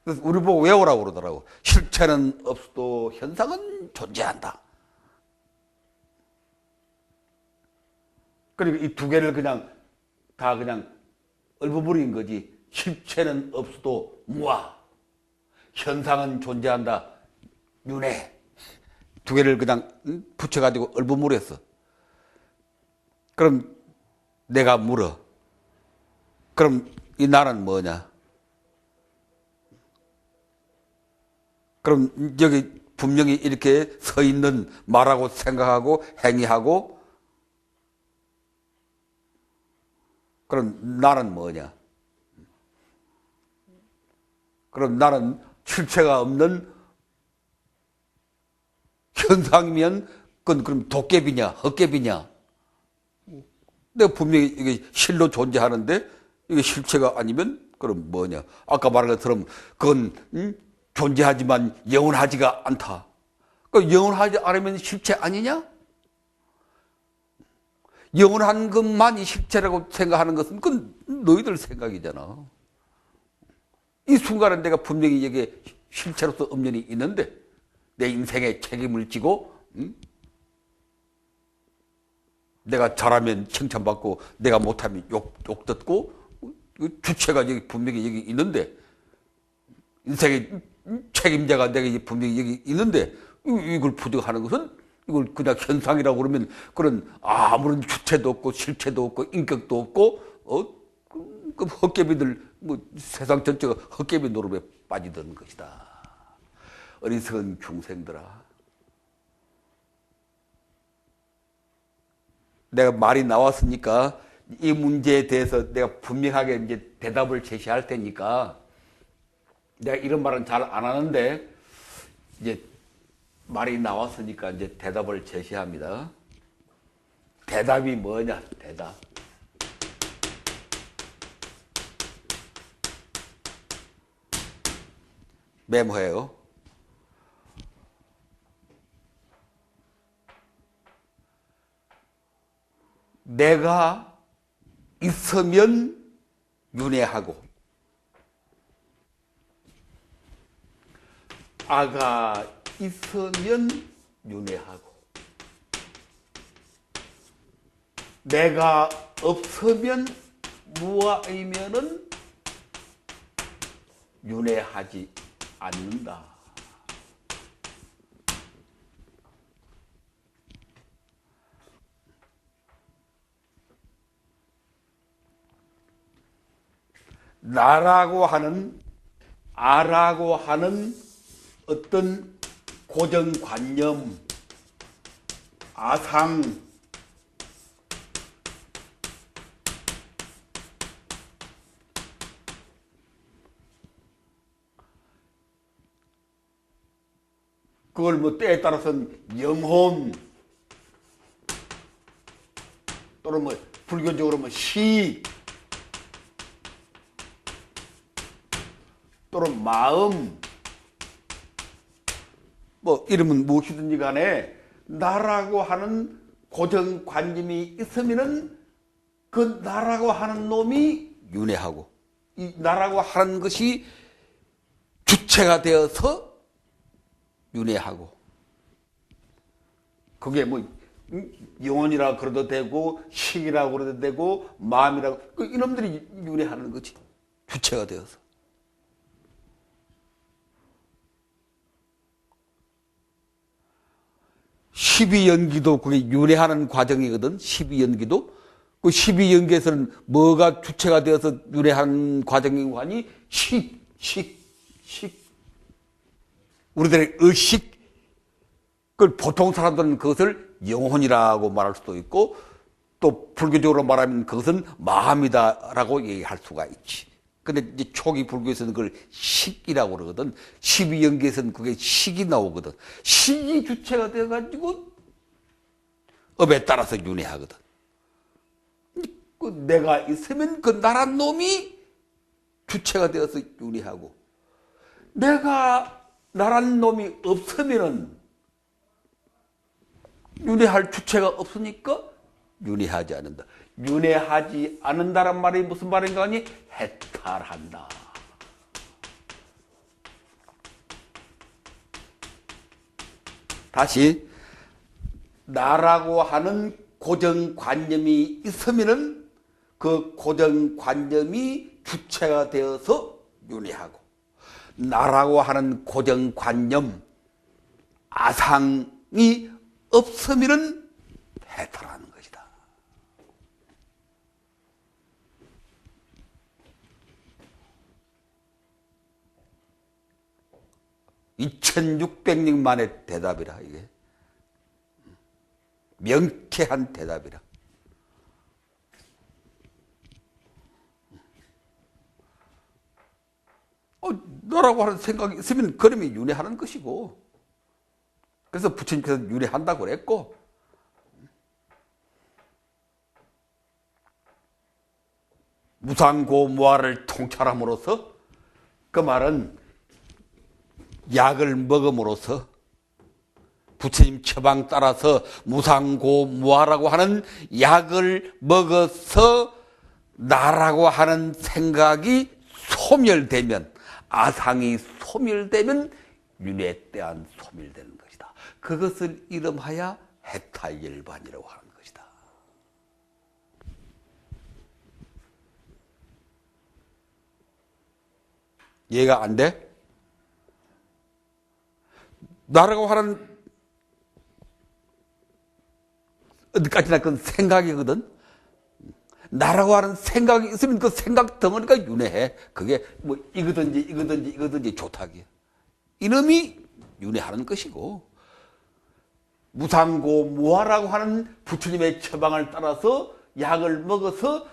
그래서 우리 보고 외우라고 그러더라고. 실체는 없어도 현상은 존재한다. 그러니까 이 두 개를 그냥 다 그냥 얼버무린 거지. 실체는 없어도 무아, 현상은 존재한다, 윤회. 두 개를 그냥 붙여가지고 얼버무렸어. 그럼 내가 물어. 그럼 이 나는 뭐냐? 그럼 여기 분명히 이렇게 서 있는 말하고 생각하고 행위하고, 그럼 나는 뭐냐? 그럼 나는 실체가 없는 현상이면 그건 그럼 도깨비냐 헛개비냐? 내가 분명히 이게 실로 존재하는데 이게 실체가 아니면 그럼 뭐냐? 아까 말한 것처럼 그건 존재하지만 영원하지가 않다. 그 영원하지 않으면 실체 아니냐? 영원한 것만이 실체라고 생각하는 것은 그건 너희들 생각이잖아. 이 순간은 내가 분명히 여기에 실체로서 엄연히 있는데 내 인생에 책임을 지고, 내가 잘하면 칭찬받고 내가 못하면 욕 듣고, 주체가 여기 분명히 여기 있는데, 인생의 책임자가 내가 분명히 여기 있는데 이걸 부정하는 것은 이걸 그냥 현상이라고 그러면 그런 아무런 주체도 없고 실체도 없고 인격도 없고 그 헛개비들 뭐 세상 전체가 헛개비 노름에 빠지던 것이다. 어리석은 중생들아. 내가 말이 나왔으니까 이 문제에 대해서 내가 분명하게 이제 대답을 제시할 테니까, 내가 이런 말은 잘 안 하는데 이제 말이 나왔으니까 이제 대답을 제시합니다. 대답이 뭐냐? 대답. 메모해요. 내가 있으면 윤회하고 아가 있으면 윤회하고 내가 없으면 무아이면은 윤회하지 않는다. 나라고 하는 아라고 하는 어떤 고정관념, 아상, 그걸 뭐 때에 따라서는 영혼 또는 뭐 불교적으로 뭐 시 또는 마음 뭐 이름은 무엇이든지 간에 나라고 하는 고정관념이 있으면은 그 나라고 하는 놈이 윤회하고 이 나라고 하는 것이 주체가 되어서 윤회하고 그게 뭐 영혼이라 그래도 되고 식이라고 그래도 되고 마음이라고 그 이놈들이 윤회하는 거지 주체가 되어서. 십이연기도 그게 윤회하는 과정이거든. 십이연기도 그 십이연기에서는 뭐가 주체가 되어서 윤회하는 과정이고 하니 식 우리들의 의식 그걸 보통 사람들은 그것을 영혼이라고 말할 수도 있고 또 불교적으로 말하면 그것은 마음이다라고 얘기할 수가 있지. 근데 이제 초기 불교에서는 그걸 식이라고 그러거든. 십이연기에서는 그게 식이 나오거든. 식이 주체가 되어가지고 업에 따라서 윤회하거든. 그 내가 있으면 그 나란 놈이 주체가 되어서 윤회하고 내가 나란 놈이 없으면은 윤회할 주체가 없으니까 윤회하지 않는다. 윤회하지 않는다란 말이 무슨 말인가 하니 해탈한다. 다시 나라고 하는 고정관념이 있으면은 그 고정관념이 주체가 되어서 윤회하고 나라고 하는 고정관념 아상이 없으면은 해탈하는 것이다. 2600년 만의 대답이라 이게 명쾌한 대답이라. 너라고 하는 생각이 있으면 그러면 윤회하는 것이고 그래서 부처님께서 윤회한다고 그랬고 무상고무아를 통찰함으로써 그 말은 약을 먹음으로써 부처님 처방 따라서 무상고무아라고 하는 약을 먹어서 나라고 하는 생각이 소멸되면 아상이 소멸되면 윤회에 대한 소멸되는 것이다. 그것을 이름하여 해탈열반이라고 하는 것이다. 이해가 안 돼? 나라고 하는 어디까지나 그건 생각이거든. 나라고 하는 생각이 있으면 그 생각 덩어리가 윤회해. 그게 뭐 이거든지 좋다기야. 이놈이 윤회하는 것이고 무상고무아라고 하는 부처님의 처방을 따라서 약을 먹어서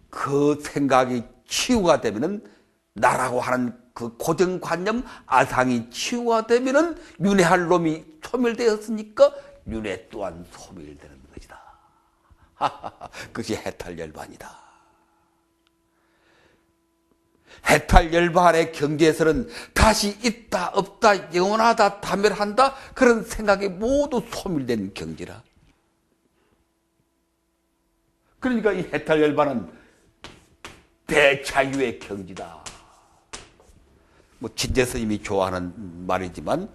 그 생각이 치유가 되면은 나라고 하는 그 고정관념 아상이 치유가 되면은 윤회할 놈이 소멸되었으니까 윤회 또한 소멸되는 것이다. 그것이 해탈열반이다. 해탈열반의 경지에서는 다시 있다 없다 영원하다 다멸한다 그런 생각이 모두 소멸된 경지라. 그러니까 이 해탈열반은 대자유의 경지다. 뭐 진재 스님이 좋아하는 말이지만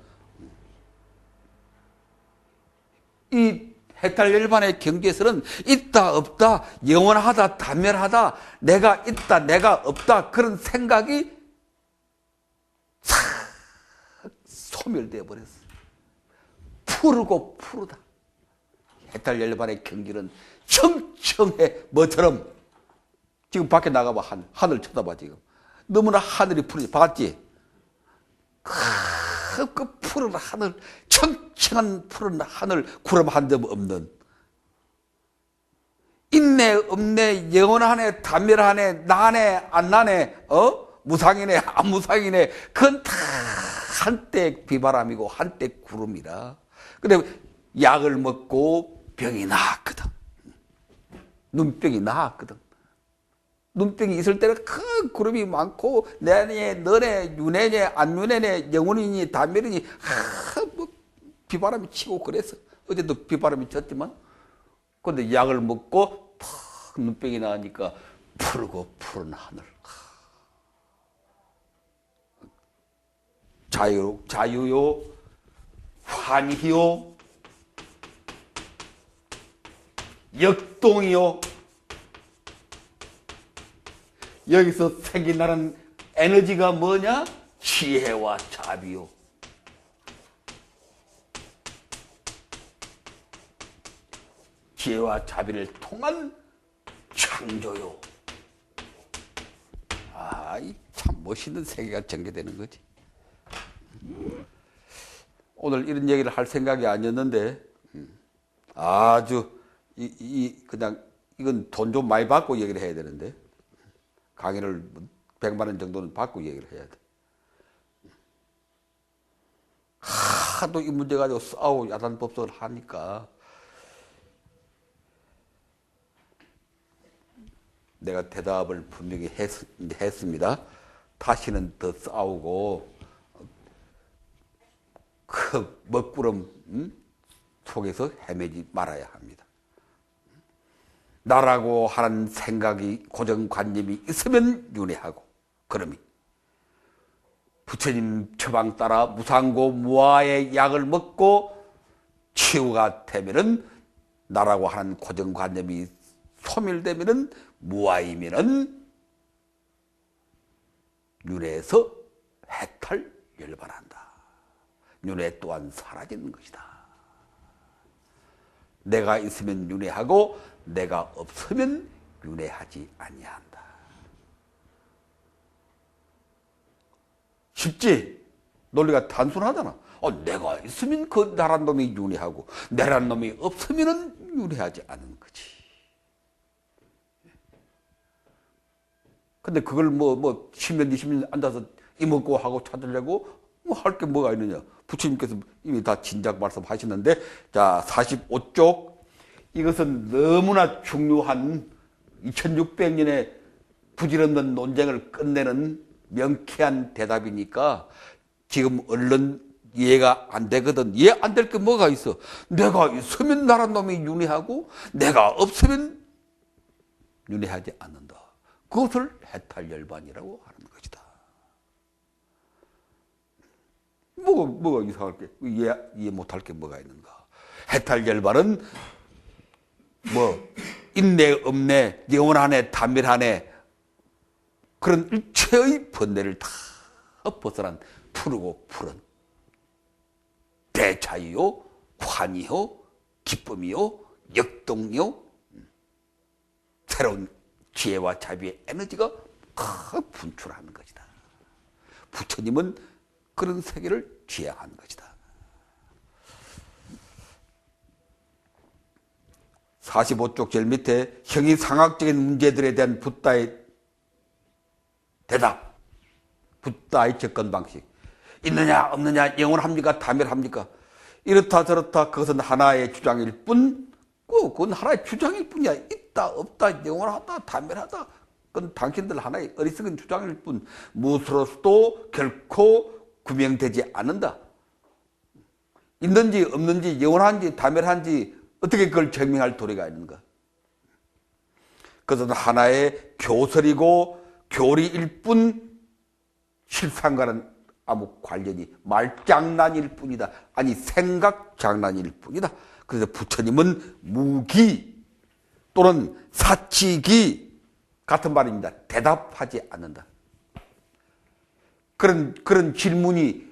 이 해탈열반의 경지에서는 있다 없다, 영원하다 단멸하다, 내가 있다 내가 없다 그런 생각이 싹 소멸되어 버렸어. 푸르고 푸르다. 해탈열반의 경지는 청청해. 뭐처럼 지금 밖에 나가봐. 하늘 쳐다봐. 지금 너무나 하늘이 푸르지. 봤지? 그 푸른 하늘, 청청한 푸른 하늘, 구름 한 점 없는, 있네 없네, 영원하네 단멸하네, 나네 안 나네, 무상이네 안 무상이네, 그건 다 한때 비바람이고 한때 구름이라. 근데 약을 먹고 병이 나았거든. 눈병이 나았거든. 눈병이 있을 때는 큰 구름이 많고, 내네, 너네, 윤회네, 안 윤회네, 영혼이니, 단멸이니, 뭐 비바람이 치고 그랬어. 어제도 비바람이 쳤지만. 근데 약을 먹고 탁 눈병이 나니까 푸르고 푸른 하늘. 자유요, 환희요, 역동이요. 여기서 생겨나는 에너지가 뭐냐? 지혜와 자비요. 지혜와 자비를 통한 창조요. 참 멋있는 세계가 전개되는 거지. 오늘 이런 얘기를 할 생각이 아니었는데, 아주 그냥 이건 돈 좀 많이 받고 얘기를 해야 되는데, 강의를 100만 원 정도는 받고 얘기를 해야 돼. 하도 이 문제 가지고 싸우고 야단법석을 하니까 내가 대답을 분명히 했습니다. 다시는 더 싸우고 그 먹구름 속에서 헤매지 말아야 합니다. 나라고 하는 생각이, 고정관념이 있으면 윤회하고, 그러면 부처님 처방 따라 무상고 무아의 약을 먹고 치유가 되면은, 나라고 하는 고정관념이 소멸되면은, 무아이면은 윤회에서 해탈열반한다. 윤회 또한 사라지는 것이다. 내가 있으면 윤회하고 내가 없으면 윤회하지 아니한다. 쉽지? 논리가 단순하잖아. 내가 있으면 그 나란 놈이 윤회하고 내란 놈이 없으면 윤회하지 않은 거지. 근데 그걸 10년, 20년 앉아서 이먹고 하고 찾으려고 할 게 뭐가 있느냐. 부처님께서 이미 다 진작 말씀하시는데, 자, 45쪽. 이것은 너무나 중요한 2600년의 부질없는 논쟁을 끝내는 명쾌한 대답이니까 지금 얼른 이해가 안 되거든. 이해 안 될 게 뭐가 있어? 내가 있으면 나란 놈이 윤회하고 내가 없으면 윤회하지 않는다. 그것을 해탈열반이라고 하는 것이다. 뭐가 이상할 게, 이해 못할 게 뭐가 있는가? 해탈열반은 있네 없네, 영원하네 단멸하네, 그런 일체의 번뇌를 다 벗어난 푸르고 푸른 대자유요, 환희요, 기쁨이요, 역동이요, 새로운 지혜와 자비의 에너지가 다 분출하는 것이다. 부처님은 그런 세계를 지향한 것이다. 45쪽 제일 밑에 형이상학적인 문제들에 대한 붓다의 대답, 붓다의 접근 방식. 있느냐 없느냐, 영원합니까 단멸합니까? 이렇다 저렇다 그것은 하나의 주장일 뿐, 그건 하나의 주장일 뿐이야. 있다 없다, 영원하다 단멸하다, 그건 당신들 하나의 어리석은 주장일 뿐, 무엇으로서도 결코 구명되지 않는다. 있는지 없는지, 영원한지 단멸한지 어떻게 그걸 증명할 도리가 있는가? 그것은 하나의 교설이고 교리일 뿐 실상과는 아무 관련이 말장난일 뿐이다. 아니 생각 장난일 뿐이다. 그래서 부처님은 무기 또는 사치기 같은 말입니다. 대답하지 않는다. 그런 질문이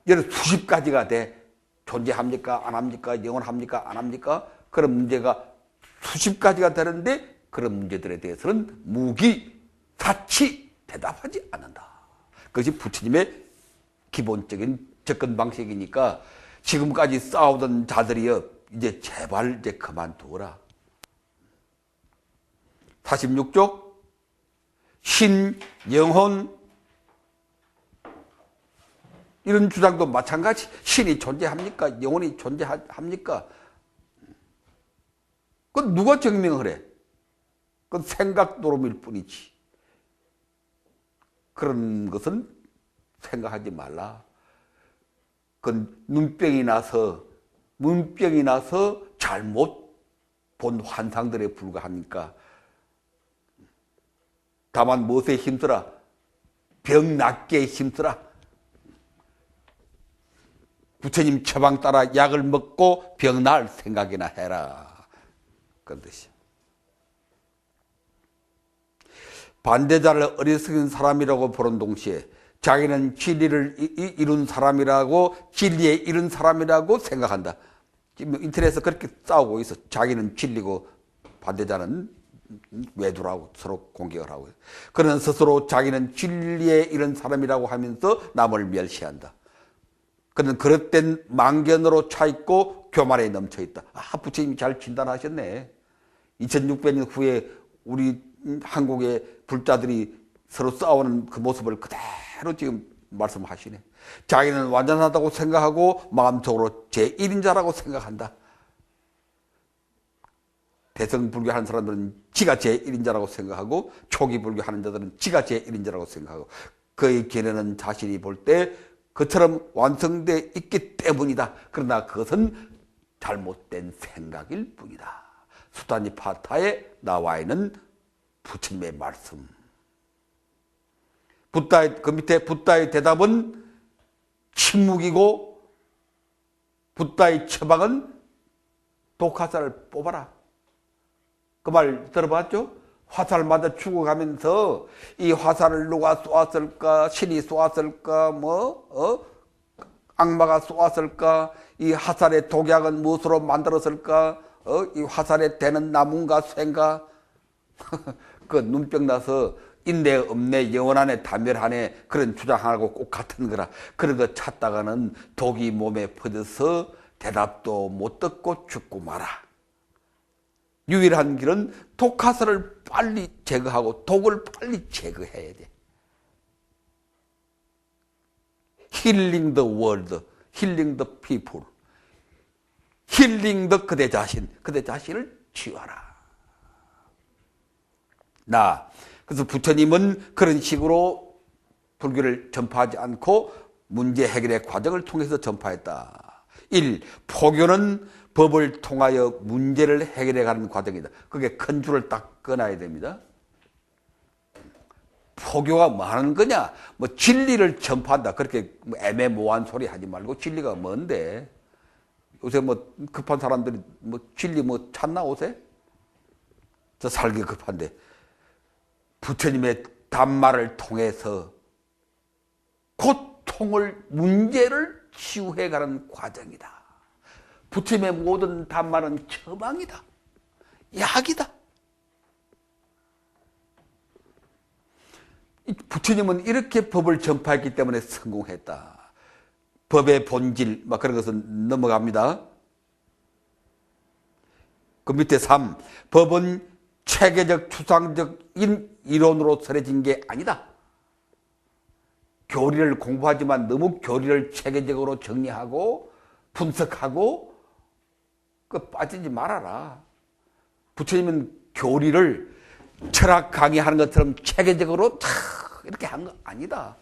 예를 수십 가지가 돼. 존재합니까? 안 합니까? 영원합니까? 안 합니까? 그런 문제가 수십 가지가 되는데 그런 문제들에 대해서는 무기, 사치 대답하지 않는다. 그것이 부처님의 기본적인 접근 방식이니까 지금까지 싸우던 자들이여 이제 제발 이제 그만두어라. 46쪽 신, 영혼 이런 주장도 마찬가지. 신이 존재합니까? 영혼이 존재합니까? 그건 누가 증명을 해? 그건 생각 노름일 뿐이지. 그런 것은 생각하지 말라. 그건 문병이 나서 잘못 본 환상들에 불과하니까. 다만 무엇에 힘쓰라? 병 낫게 힘쓰라. 부처님 처방 따라 약을 먹고 병 나을 생각이나 해라. 그런 뜻이야. 반대자를 어리석은 사람이라고 보는 동시에 자기는 진리를 이룬 사람이라고, 진리에 이른 사람이라고 생각한다. 지금 인터넷에서 그렇게 싸우고 있어. 자기는 진리고 반대자는 외도라고 서로 공격을 하고 있어. 그는 스스로 자기는 진리에 이른 사람이라고 하면서 남을 멸시한다. 그는 그릇된 망견으로 차 있고 교만에 넘쳐 있다. 부처님이 잘 진단하셨네. 2600년 후에 우리 한국의 불자들이 서로 싸우는 그 모습을 그대로 지금 말씀하시네. 자기는 완전하다고 생각하고 마음속으로 제1인자라고 생각한다. 대성불교 하는 사람들은 지가 제1인자라고 생각하고 초기 불교 하는 자들은 지가 제1인자라고 생각하고 그의 견해는 자신이 볼 때 그처럼 완성되어 있기 때문이다. 그러나 그것은 잘못된 생각일 뿐이다. 수다니파타에 나와 있는 부처님의 말씀. 그 밑에 붓다의 대답은 침묵이고 붓다의 처방은 독화살을 뽑아라. 그 말 들어봤죠? 화살 맞아 죽어가면서 이 화살을 누가 쏘았을까? 신이 쏘았을까? 악마가 쏘았을까? 이 화살의 독약은 무엇으로 만들었을까? 이 화살에 대는 나무인가 쇠인가? 그 눈병 나서 인내 없네, 영원하네, 단멸하네 그런 주장하고 꼭 같은 거라. 그런 거 찾다가는 독이 몸에 퍼져서 대답도 못 듣고 죽고 마라. 유일한 길은 독화살을 빨리 제거하고 독을 빨리 제거해야 돼. Healing the world, healing the people. Healing the 그대 자신을 치유하라. 그래서 부처님은 그런 식으로 불교를 전파하지 않고 문제 해결의 과정을 통해서 전파했다. 1. 포교는 법을 통하여 문제를 해결해가는 과정이다. 그게 큰 줄을 딱 끊어야 됩니다. 포교가 뭐 하는 거냐? 진리를 전파한다. 그렇게 애매모호한 소리 하지 말고 진리가 뭔데? 요새 급한 사람들이 진리 찾나 요새? 저 살기 급한데. 부처님의 단말을 통해서 고통을, 문제를 치유해가는 과정이다. 부처님의 모든 단말은 처방이다. 약이다. 부처님은 이렇게 법을 전파했기 때문에 성공했다. 법의 본질, 그런 것은 넘어갑니다. 그 밑에 3. 법은 체계적, 추상적인 이론으로 설해진 게 아니다. 교리를 공부하지만 너무 교리를 체계적으로 정리하고 분석하고 빠지지 말아라. 부처님은 교리를 철학 강의하는 것처럼 체계적으로 이렇게 한 거 아니다.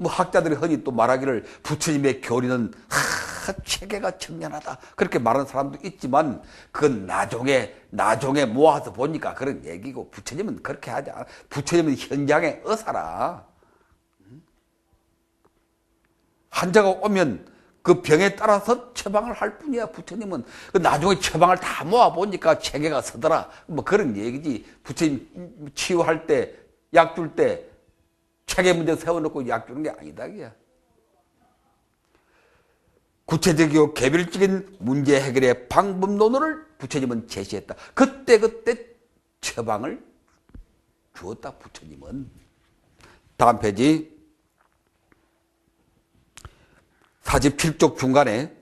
학자들이 흔히 또 말하기를 부처님의 교리는 체계가 청량하다 그렇게 말하는 사람도 있지만 그건 나중에 모아서 보니까 그런 얘기고 부처님은 그렇게 하지 않아. 부처님은 현장의 의사라. 환자가 오면 그 병에 따라서 처방을 할 뿐이야. 부처님은 나중에 처방을 다 모아 보니까 체계가 서더라. 뭐 그런 얘기지. 부처님 치유할 때, 약 줄 때 체계 문제 세워놓고 약 주는 게 아니다. 그야. 구체적이고 개별적인 문제 해결의 방법론을 부처님은 제시했다. 그때 처방을 주었다. 부처님은. 다음 페이지 47쪽 중간에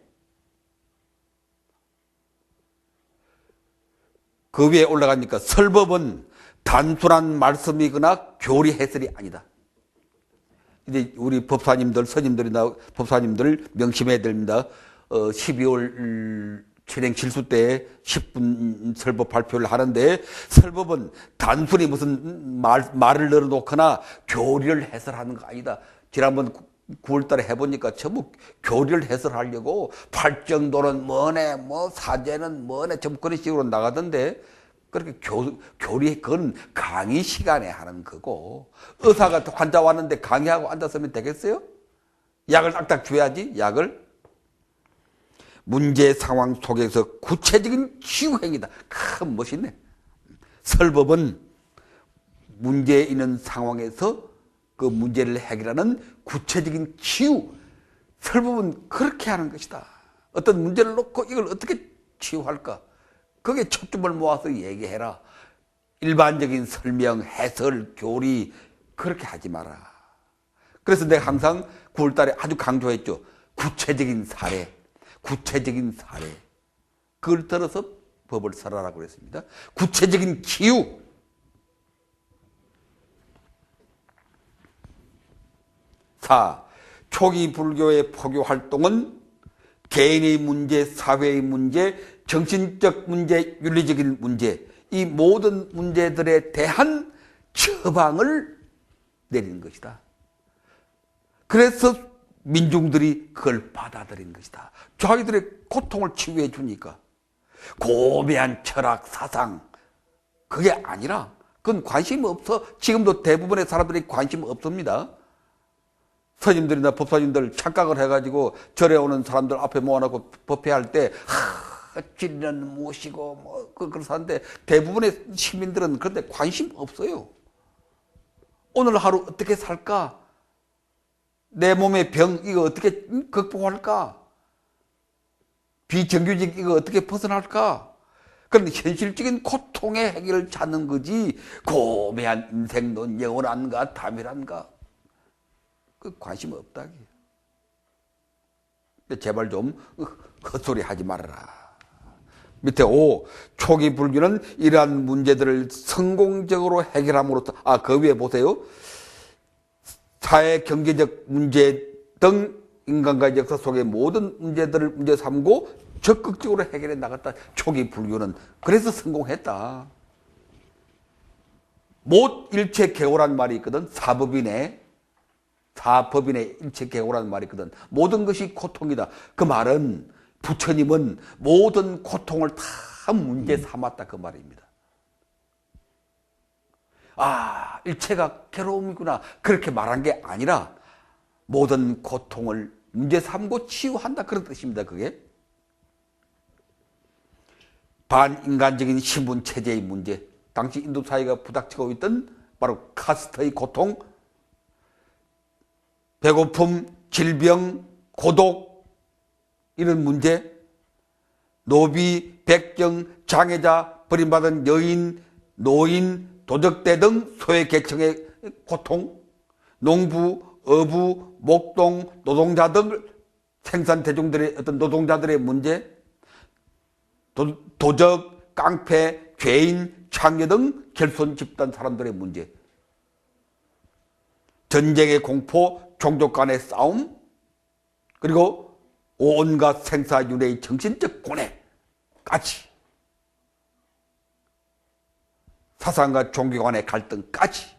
그 위에 올라가니까 설법은 단순한 말씀이거나 교리 해설이 아니다. 이제 우리 법사님들, 스님들이나 법사님들 명심해야 됩니다. 12월 최행 질수 때 10분 설법 발표를 하는데 설법은 단순히 무슨 말을 늘어놓거나 교리를 해설하는 거 아니다. 지난번 9월 달에 해보니까 전부 교리를 해설하려고 팔정도는 뭐네, 뭐 사제는 뭐네, 전부 그런 식으로 나가던데 그렇게 교리, 그건 강의 시간에 하는 거고 의사가 환자 왔는데 강의하고 앉았으면 되겠어요? 약을 딱딱 줘야지, 약을. 문제 상황 속에서 구체적인 치유 행위다. 참 멋있네. 설법은 문제 있는 상황에서 그 문제를 해결하는 구체적인 치유. 설법은 그렇게 하는 것이다. 어떤 문제를 놓고 이걸 어떻게 치유할까? 거기에 초점을 모아서 얘기해라. 일반적인 설명, 해설, 교리 그렇게 하지 마라. 그래서 내가 항상 9월 달에 아주 강조했죠. 구체적인 사례. 그걸 들어서 법을 설하라고 그랬습니다. 구체적인 치유. 초기 불교의 포교 활동은 개인의 문제, 사회의 문제, 정신적 문제, 윤리적인 문제, 이 모든 문제들에 대한 처방을 내리는 것이다. 그래서 민중들이 그걸 받아들인 것이다. 자기들의 고통을 치유해 주니까. 고매한 철학, 사상, 그게 아니라 그건 관심이 없어. 지금도 대부분의 사람들이 관심 없습니다. 스님들이나 법사님들 착각을 해가지고 절에 오는 사람들 앞에 모아놓고 법회할 때 진리는 무엇이고 뭐 그렇다는데 대부분의 시민들은 그런데 관심 없어요. 오늘 하루 어떻게 살까? 내 몸의 병 이거 어떻게 극복할까? 비정규직 이거 어떻게 벗어날까? 그런 현실적인 고통의 해결을 찾는 거지. 고매한 인생론 영원한가 담이란가 그 관심 없다. 제발 좀 헛소리 하지 말아라. 밑에 5. 초기 불교는 이러한 문제들을 성공적으로 해결함으로써 그 위에 보세요. 사회 경제적 문제 등 인간과의 역사 속의 모든 문제들을 문제 삼고 적극적으로 해결해 나갔다. 초기 불교는 그래서 성공했다. 못 일체 개오란 말이 있거든. 사법인의 일체 개오라는 말이 있거든. 모든 것이 고통이다. 그 말은 부처님은 모든 고통을 다 문제 삼았다 그 말입니다. 일체가 괴로움이구나 그렇게 말한 게 아니라 모든 고통을 문제 삼고 치유한다 그런 뜻입니다. 그게 반인간적인 신분 체제의 문제, 당시 인도 사회가 부닥치고 있던 바로 카스트의 고통, 배고픔, 질병, 고독 이런 문제, 노비, 백정, 장애자, 버림받은 여인, 노인, 도적대 등 소외 계층의 고통, 농부, 어부, 목동, 노동자 등 생산 대중들의 어떤 노동자들의 문제, 도적, 깡패, 죄인, 창녀 등 결손 집단 사람들의 문제, 전쟁의 공포, 종족 간의 싸움, 그리고 온갖 생사윤회의 정신적 고뇌까지, 사상과 종교 간의 갈등까지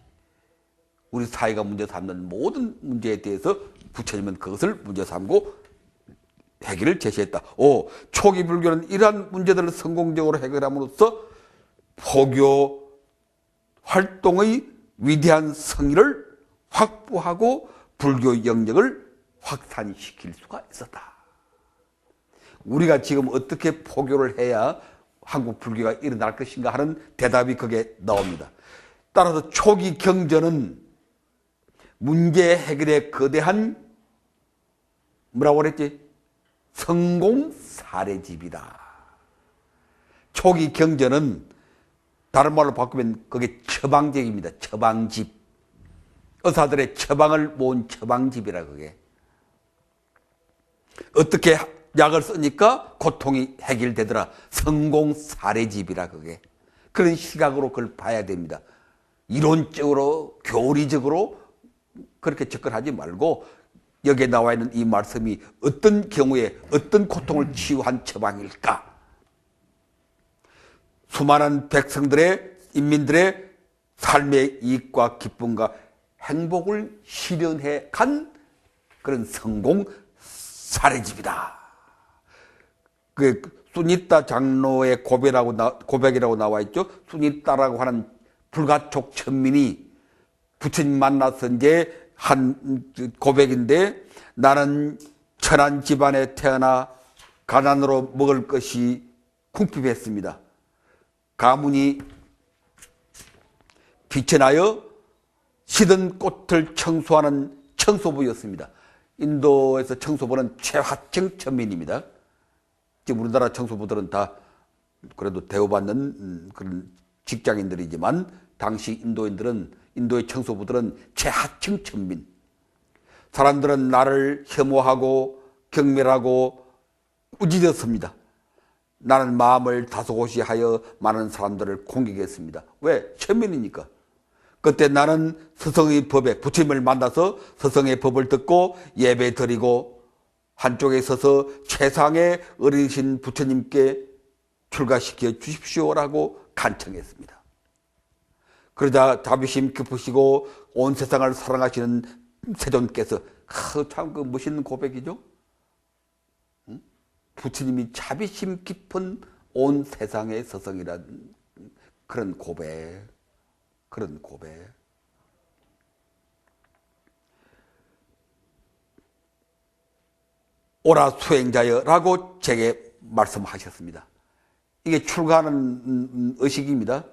우리 사회가 문제 삼는 모든 문제에 대해서 부처님은 그것을 문제 삼고 해결을 제시했다. 초기 불교는 이러한 문제들을 성공적으로 해결함으로써 포교 활동의 위대한 성의를 확보하고 불교 영역을 확산시킬 수가 있었다. 우리가 지금 어떻게 포교를 해야 한국 불교가 일어날 것인가 하는 대답이 거기에 나옵니다. 따라서 초기 경전은 문제 해결의 거대한 뭐라고 그랬지? 성공 사례집이다. 초기 경전은 다른 말로 바꾸면 그게 처방집입니다. 처방집. 의사들의 처방을 모은 처방집이라 그게. 어떻게 약을 쓰니까 고통이 해결되더라. 성공 사례집이라 그게. 그런 시각으로 그걸 봐야 됩니다. 이론적으로 교리적으로 그렇게 접근하지 말고 여기에 나와 있는 이 말씀이 어떤 경우에 어떤 고통을 치유한 처방일까? 수많은 백성들의 인민들의 삶의 이익과 기쁨과 행복을 실현해 간 그런 성공 사례집이다. 그 수니따 장로의 고백이라고 나와 있죠. 수니따라고 하는 불가촉 천민이 부처님 만나서 이제 한 고백인데, 나는 천한 집안에 태어나 가난으로 먹을 것이 궁핍했습니다. 가문이 비천하여 시든 꽃을 청소하는 청소부였습니다. 인도에서 청소부는 최하층 천민입니다. 지금 우리나라 청소부들은 다 그래도 대우받는 그런 직장인들이지만, 당시 인도의 청소부들은 최하층 천민. 사람들은 나를 혐오하고 경멸하고 우짖었습니다. 나는 마음을 다소곳이하여 많은 사람들을 공격했습니다. 왜? 천민이니까. 그때 나는 서성의 법에, 부처님을 만나서 서성의 법을 듣고 예배 드리고 한쪽에 서서 최상의 어리신 부처님께 출가시켜 주십시오라고 간청했습니다. 그러자 자비심 깊으시고 온 세상을 사랑하시는 세존께서, 참 그 멋있는 고백이죠. 부처님이 자비심 깊은 온 세상의 서성이란 그런 고백. 오라 수행자여라고 제게 말씀하셨습니다. 이게 출가하는 의식입니다.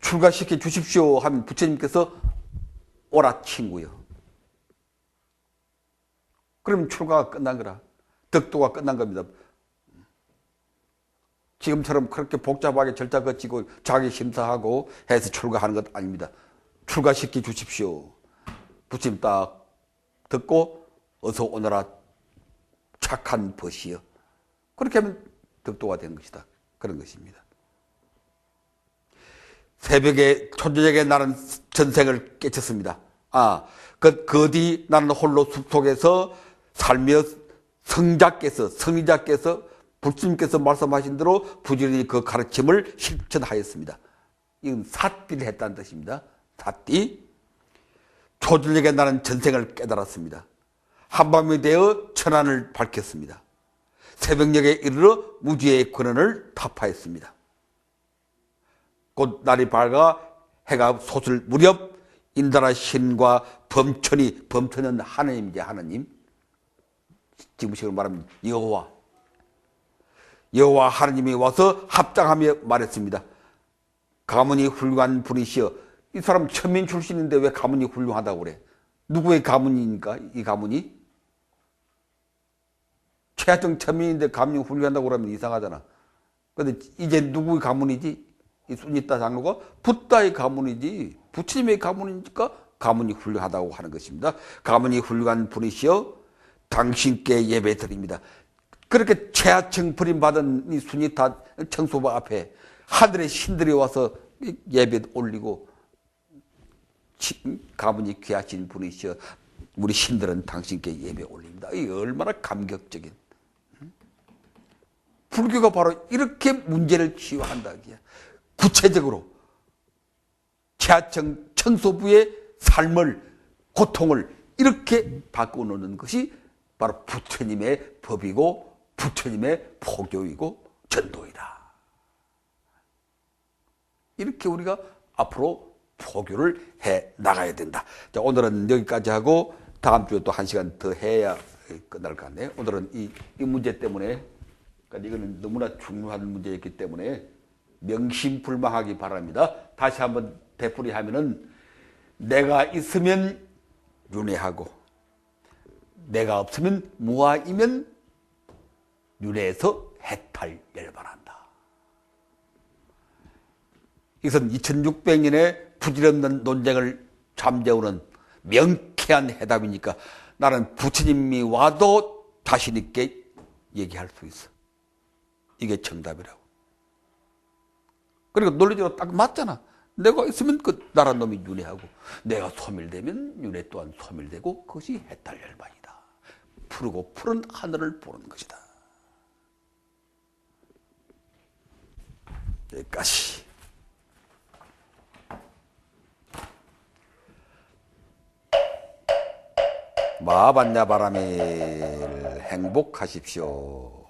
출가시켜 주십시오 하면 부처님께서 오라 친구요. 그러면 출가가 끝난 거라. 덕도가 끝난 겁니다. 지금처럼 그렇게 복잡하게 절차 거치고 자기 심사하고 해서 출가하는 것 아닙니다. 출가시켜 주십시오. 부처님 딱 듣고 어서 오너라 착한 벗이여. 그렇게 하면 덕도가 된 것이다. 그런 것입니다. 새벽에 초저녁에 나는 전생을 깨쳤습니다. 그 뒤 나는 홀로 숲속에서 살며 성의자께서 부처님께서 말씀하신 대로 부지런히 그 가르침을 실천하였습니다. 이건 사띠를 했다는 뜻입니다. 사띠. 초저녁에 나는 전생을 깨달았습니다. 한밤이 되어 천안을 밝혔습니다. 새벽녘에 이르러 무지의 권한을 타파했습니다. 곧 날이 밝아 해가 솟을 무렵 인다라 신과 범천은 하나님이지, 하나님. 지금식으로 말하면 여호와 하나님이 와서 합장하며 말했습니다. 가문이 훌륭한 분이시여. 이 사람 천민 출신인데 왜 가문이 훌륭하다고 그래? 누구의 가문이니까 이 가문이? 최하층 천민인데 가문이 훌륭하다고 그러면 이상하잖아. 그런데 이제 누구의 가문이지? 이 수니따 장로가 붓다의 가문이지, 부처님의 가문이니까 가문이 훌륭하다고 하는 것입니다. 가문이 훌륭한 분이시여 당신께 예배 드립니다. 그렇게 최하층 버림받은 이 수니따 청소부 앞에 하늘의 신들이 와서 예배 올리고, 가문이 귀하신 분이시여 우리 신들은 당신께 예배 올립니다. 이 얼마나 감격적인. 불교가 바로 이렇게 문제를 치유한다. 구체적으로 최하층 청소부의 삶을, 고통을 이렇게 바꿔놓는 것이 바로 부처님의 법이고 부처님의 포교이고 전도이다. 이렇게 우리가 앞으로 포교를 해 나가야 된다. 자, 오늘은 여기까지 하고 다음 주에 또 1시간 더 해야 끝날 것 같네요. 오늘은 이 문제 때문에, 그러니까 이거는 너무나 중요한 문제였기 때문에 명심불망하기 바랍니다. 다시 한번 되풀이하면은 내가 있으면 윤회하고 내가 없으면 무아이면 윤회에서 해탈 열반한다. 이것은 2600년의 부질없는 논쟁을 잠재우는 명쾌한 해답이니까 나는 부처님이 와도 자신 있게 얘기할 수 있어. 이게 정답이라고. 그리고 논리적으로 딱 맞잖아. 내가 있으면 그 나란 놈이 윤회하고 내가 소멸되면 윤회 또한 소멸되고 그것이 해탈열반이다. 푸르고 푸른 하늘을 보는 것이다. 여기까지. 마반야바라밀 행복하십시오.